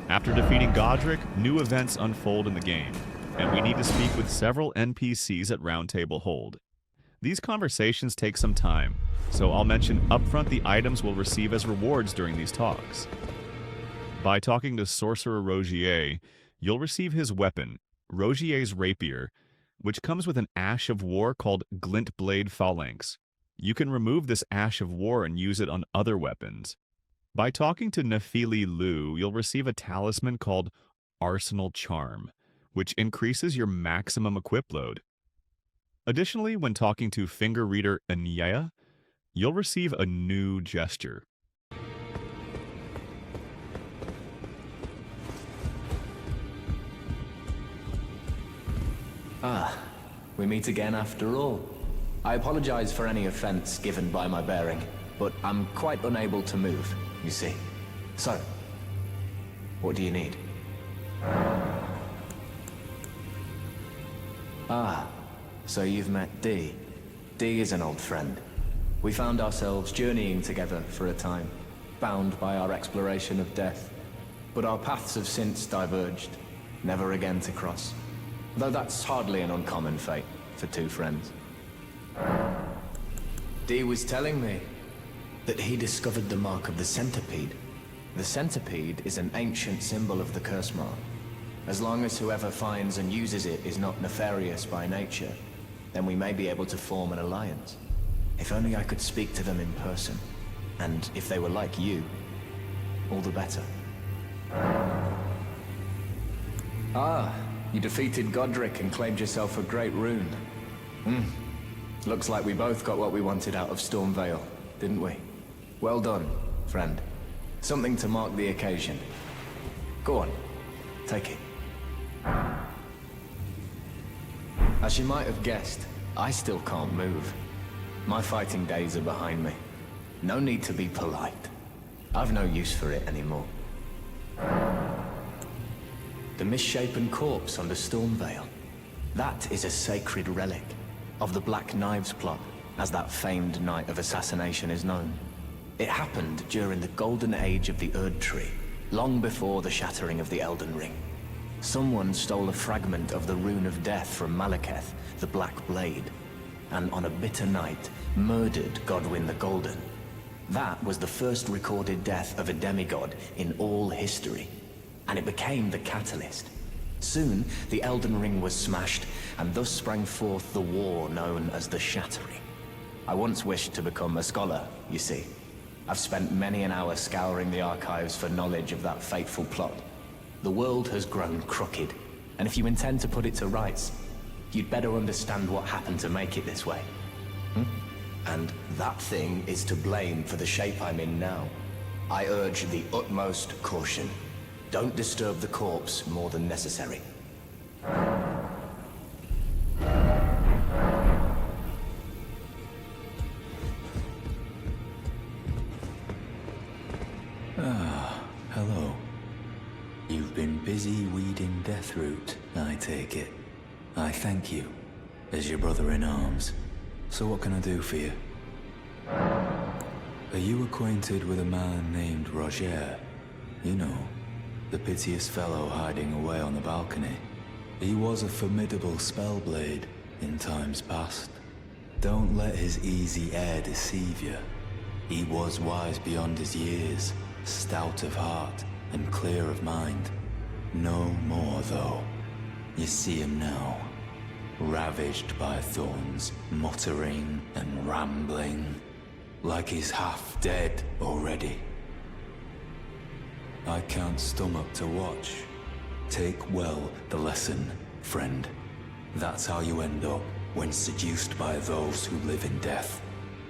After defeating Godrick, new events unfold in the game, and we need to speak with several NPCs at Round Table Hold. These conversations take some time, so I'll mention upfront the items we'll receive as rewards during these talks. By talking to Sorcerer Rogier, you'll receive his weapon, Rogier's Rapier, which comes with an Ash of War called Glint Blade Phalanx. You can remove this Ash of War and use it on other weapons. By talking to Nepheli Loux, you'll receive a talisman called Arsenal Charm, which increases your maximum equip load. Additionally, when talking to Finger Reader Enia, you'll receive a new gesture. Ah, we meet again after all. I apologize for any offense given by my bearing, but I'm quite unable to move, you see. So, what do you need? Ah, so you've met Dee. Dee is an old friend. We found ourselves journeying together for a time, bound by our exploration of death. But our paths have since diverged, never again to cross. Though that's hardly an uncommon fate for two friends. Dee was telling me that he discovered the mark of the centipede. The centipede is an ancient symbol of the curse mark. As long as whoever finds and uses it is not nefarious by nature, then we may be able to form an alliance. If only I could speak to them in person. And if they were like you, all the better. Ah, you defeated Godrick and claimed yourself a great rune. Looks like we both got what we wanted out of Stormveil, didn't we? Well done, friend. Something to mark the occasion. Go on, take it. As you might have guessed, I still can't move. My fighting days are behind me. No need to be polite. I've no use for it anymore. The misshapen corpse under Stormveil. That is a sacred relic of the Black Knives plot, as that famed night of assassination is known. It happened during the golden age of the Erd Tree, long before the shattering of the Elden Ring. Someone stole a fragment of the Rune of Death from Malekith, the Black Blade, and on a bitter night, murdered Godwyn the Golden. That was the first recorded death of a demigod in all history, and it became the catalyst. Soon, the Elden Ring was smashed, and thus sprang forth the war known as the Shattering. I once wished to become a scholar, you see. I've spent many an hour scouring the archives for knowledge of that fateful plot. The world has grown crooked, and if you intend to put it to rights, you'd better understand what happened to make it this way. And that thing is to blame for the shape I'm in now. I urge the utmost caution. Don't disturb the corpse more than necessary. Hello. You've been busy weeding Deathroot, I take it. I thank you, as your brother-in-arms. So what can I do for you? Are you acquainted with a man named Rogier? You know, the piteous fellow hiding away on the balcony. He was a formidable spellblade in times past. Don't let his easy air deceive you. He was wise beyond his years, stout of heart and clear of mind. No more, though. You see him now, ravaged by thorns, muttering and rambling, like he's half dead already. I can't stomach to watch. Take well the lesson, friend. That's how you end up when seduced by those who live in death.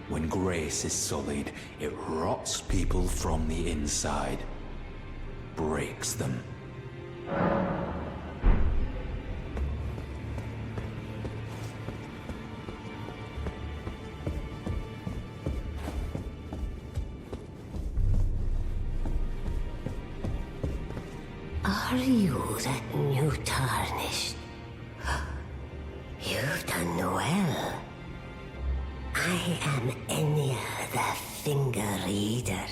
When grace is sullied, it rots people from the inside, breaks them. Are you that new Tarnished? You've done well. I am Enia, the Finger Reader.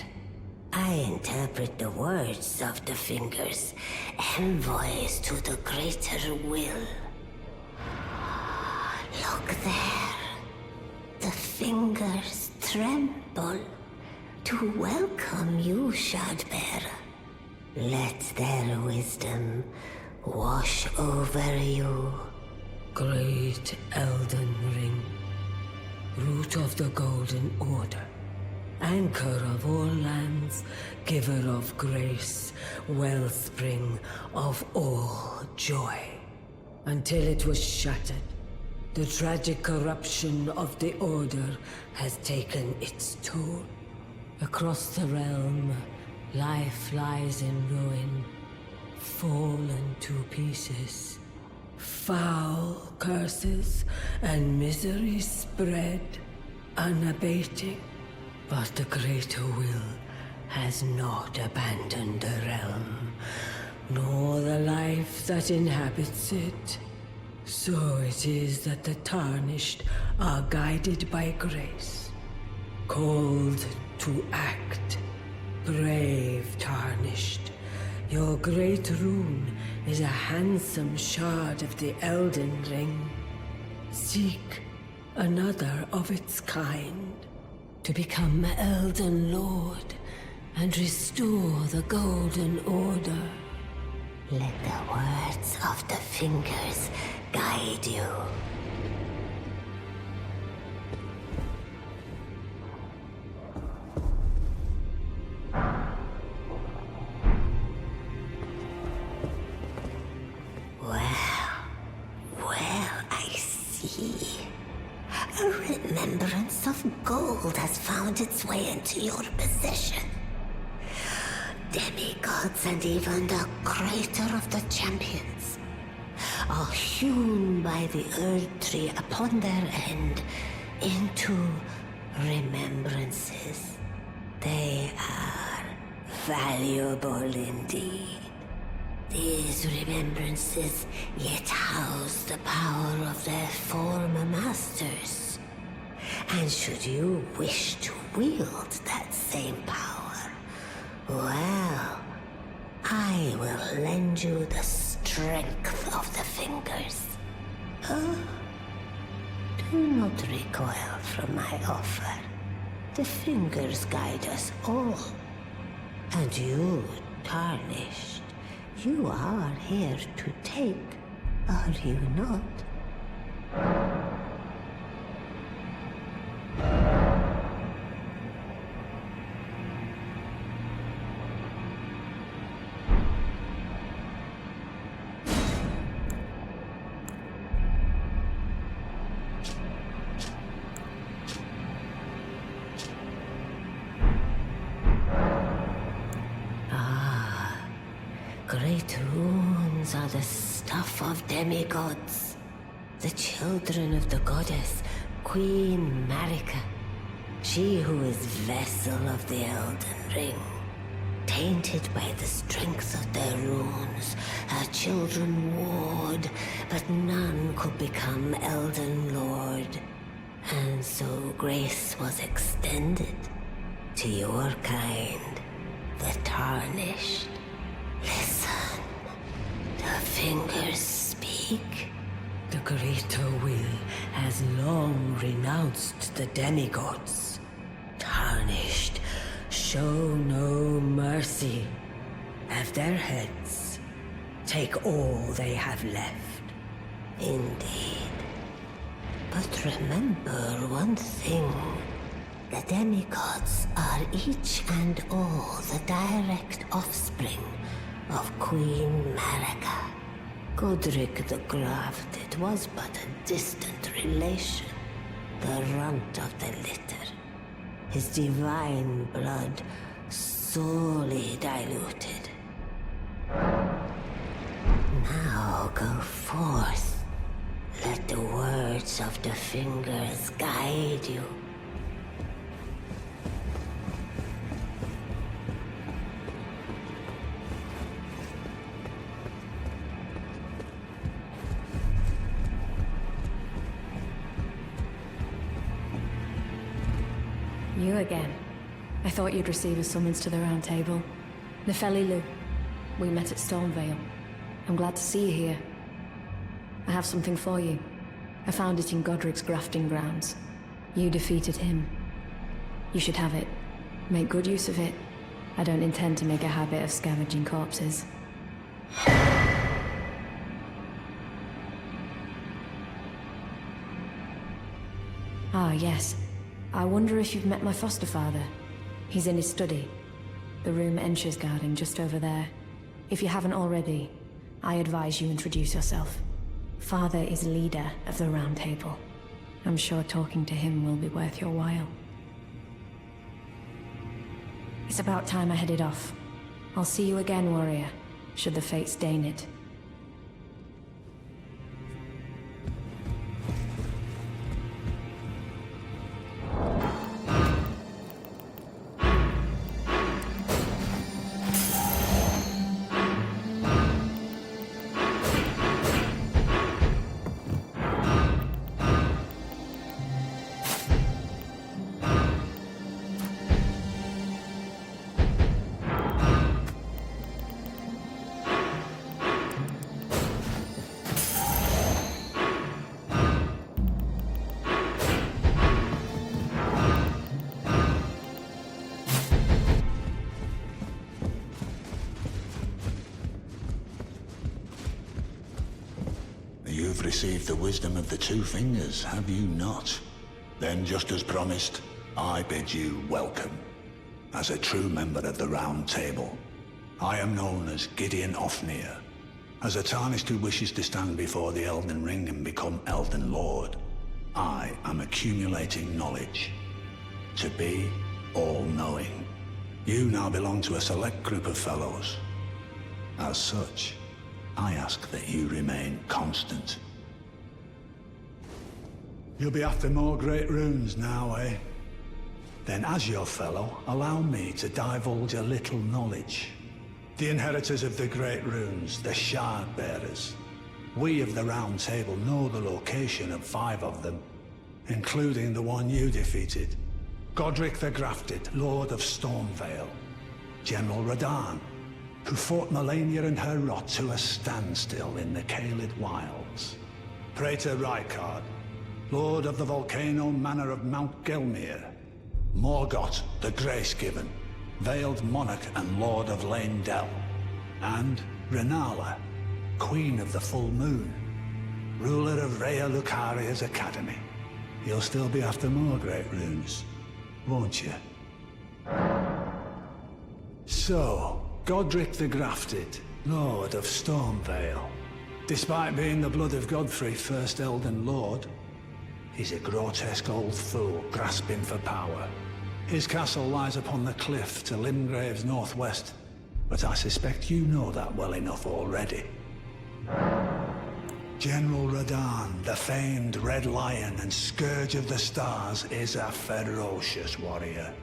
I interpret the words of the fingers, envoys to the greater will. Look there. The fingers tremble to welcome you, Shardbearer. Let their wisdom wash over you. Great Elden Ring, root of the Golden Order, anchor of all lands, giver of grace, wellspring of all joy. Until it was shattered, the tragic corruption of the Order has taken its toll. Across the realm, life lies in ruin, fallen to pieces. Foul curses and misery spread, unabating. But the greater will has not abandoned the realm, nor the life that inhabits it. So it is that the Tarnished are guided by grace, called to act. Brave Tarnished, your great rune is a handsome shard of the Elden Ring. Seek another of its kind to become Elden Lord and restore the Golden Order. Let the words of the fingers guide you. A remembrance of gold has found its way into your possession. Demigods and even the creator of the champions are hewn by the Earth Tree upon their end into remembrances. They are valuable indeed. These remembrances yet house the power of their former masters. And should you wish to wield that same power, well, I will lend you the strength of the fingers. Do not recoil from my offer. The fingers guide us all. And you, Tarnished, you are here to take, are you not? Great runes are the stuff of demigods, the children of the goddess, Queen Marika, she who is vessel of the Elden Ring. Tainted by the strength of their runes, her children warred, but none could become Elden Lord. And so grace was extended to your kind, the Tarnished. Listen, the fingers speak. The greater will has long renounced the demigods. Tarnished, show no mercy. Have their heads take all they have left. Indeed. But remember one thing. The demigods are each and all the direct offspring of Queen Marika. Godrick the Grafted was but a distant relation, the runt of the litter. His divine blood sorely diluted. Now go forth. Let the words of the fingers guide you. You again. I thought you'd receive a summons to the Round Table. Nepheli Loux. We met at Stormveil. I'm glad to see you here. I have something for you. I found it in Godrick's grafting grounds. You defeated him. You should have it. Make good use of it. I don't intend to make a habit of scavenging corpses. Ah, yes. I wonder if you've met my foster father. He's in his study. The room Ensha's guarding just over there. If you haven't already, I advise you introduce yourself. Father is leader of the Round Table. I'm sure talking to him will be worth your while. It's about time I headed off. I'll see you again, warrior, should the fates deign it. You've received the wisdom of the Two Fingers, have you not? Then, just as promised, I bid you welcome. As a true member of the Round Table, I am known as Gideon Ofnir. As a Tarnished who wishes to stand before the Elden Ring and become Elden Lord, I am accumulating knowledge. To be all-knowing. You now belong to a select group of fellows. As such, I ask that you remain constant. You'll be after more great runes now, eh? Then as your fellow, allow me to divulge a little knowledge. The inheritors of the great runes, the Shard Bearers. We of the Round Table know the location of 5 of them, including the one you defeated. Godrick the Grafted, Lord of Stormveil. General Radahn, who fought Malenia and her rot to a standstill in the Caelid Wilds. Praetor Rykard, Lord of the Volcano Manor of Mount Gelmir. Morgott, the Grace-Given, Veiled Monarch and Lord of Leyndell. And Renala, Queen of the Full Moon, ruler of Rhea Lucaria's Academy. You'll still be after more great runes, won't you? So, Godrick the Grafted, Lord of Stormveil. Despite being the blood of Godfrey, first Elden Lord, he's a grotesque old fool grasping for power. His castle lies upon the cliff to Limgrave's northwest, but I suspect you know that well enough already. General Radahn, the famed Red Lion and Scourge of the Stars, is a ferocious warrior.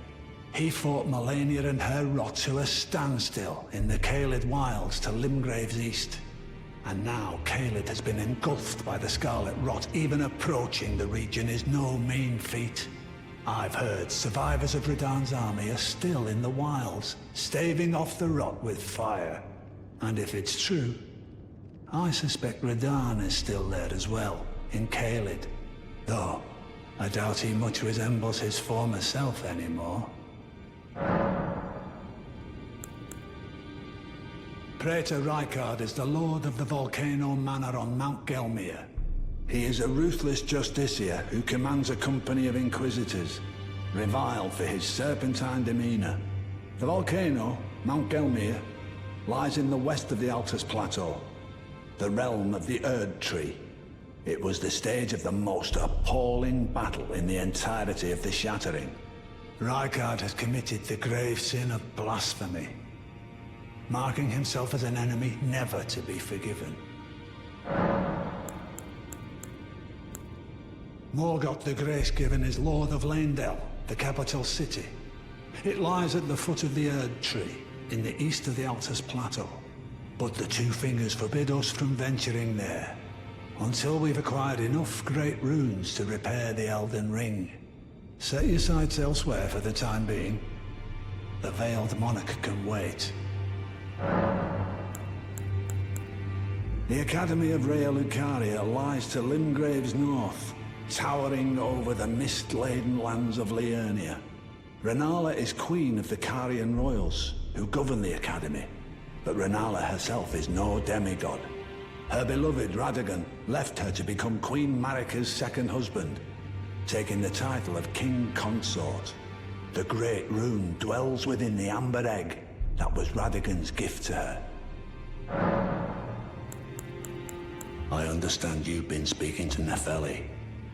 He fought Malenia and her rot to a standstill in the Caelid Wilds to Limgrave's east. And now Caelid has been engulfed by the Scarlet Rot. Even approaching the region is no mean feat. I've heard survivors of Radahn's army are still in the wilds, staving off the rot with fire. And if it's true, I suspect Radahn is still there as well, in Caelid. Though, I doubt he much resembles his former self anymore. Praetor Rykard is the Lord of the Volcano Manor on Mount Gelmir. He is a ruthless justiciar who commands a company of inquisitors, reviled for his serpentine demeanor. The volcano, Mount Gelmir, lies in the west of the Altus Plateau, the realm of the Erd Tree. It was the stage of the most appalling battle in the entirety of the Shattering. Rykard has committed the grave sin of blasphemy, marking himself as an enemy never to be forgiven. Morgoth the Grace-Given is Lord of Leyndell, the capital city. It lies at the foot of the Erd Tree, in the east of the Altus Plateau. But the Two Fingers forbid us from venturing there, until we've acquired enough great runes to repair the Elden Ring. Set your sights elsewhere for the time being. The Veiled Monarch can wait. The Academy of Rhea Lucaria lies to Limgrave's north, towering over the mist-laden lands of Liurnia. Rennala is queen of the Carian royals, who govern the Academy. But Rennala herself is no demigod. Her beloved Radagon left her to become Queen Marika's second husband, taking the title of King Consort. The Great Rune dwells within the Amber Egg that was Radagon's gift to her. I understand you've been speaking to Nepheli.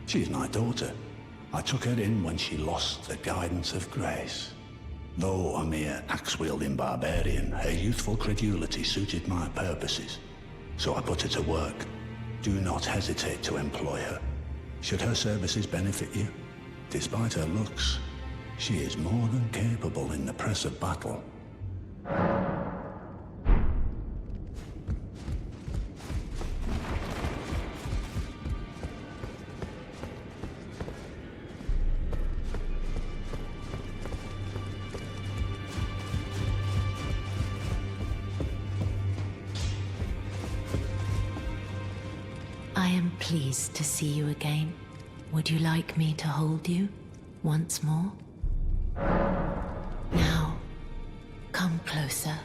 She's my daughter. I took her in when she lost the guidance of grace. Though a mere axe-wielding barbarian, her youthful credulity suited my purposes. So I put her to work. Do not hesitate to employ her. Should her services benefit you, despite her looks, she is more than capable in the press of battle. I am pleased to see you again. Would you like me to hold you once more? Now, come closer.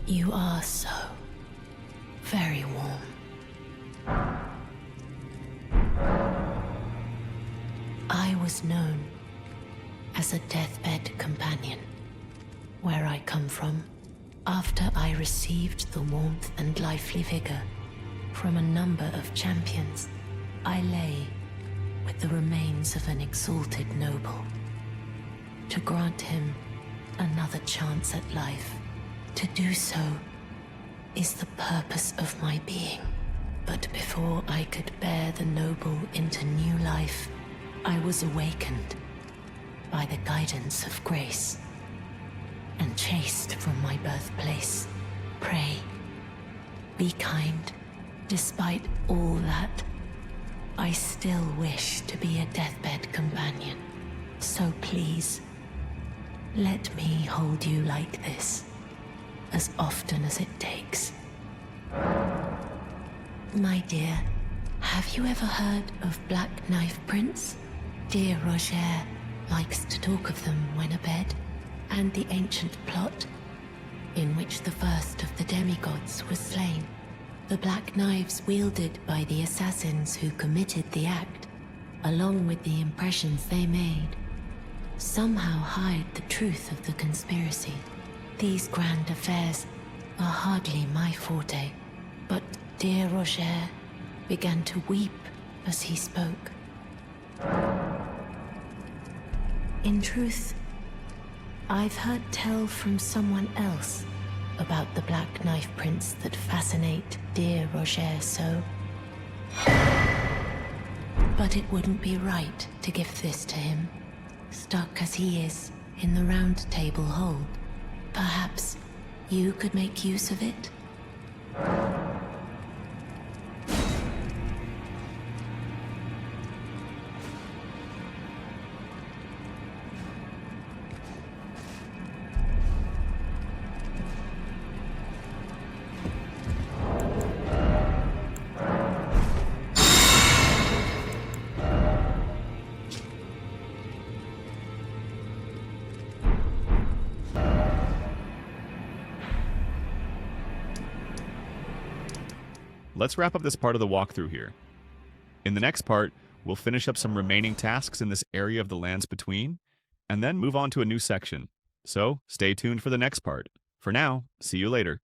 You are so very warm. I was known as a deathbed companion. Where I come from, after I received the warmth and lively vigor from a number of champions, I lay with the remains of an exalted noble. To grant him another chance at life, to do so is the purpose of my being. But before I could bear the noble into new life, I was awakened by the guidance of grace and chased from my birthplace. Pray, be kind. Despite all that, I still wish to be a deathbed companion. So please, let me hold you like this, as often as it takes. My dear, have you ever heard of Black Knife Prince? Dear Rogier likes to talk of them when abed, and the ancient plot in which the first of the demigods was slain. The black knives wielded by the assassins who committed the act, along with the impressions they made, somehow hide the truth of the conspiracy. These grand affairs are hardly my forte, but dear Rogier began to weep as he spoke. In truth, I've heard tell from someone else about the Black Knife Prince that fascinate dear Rogier so. But it wouldn't be right to give this to him, stuck as he is in the Round Table hold. Perhaps you could make use of it? let's wrap up this part of the walkthrough here. In the next part, we'll finish up some remaining tasks in this area of the lands between, and then move on to a new section. So, stay tuned for the next part. For now, see you later.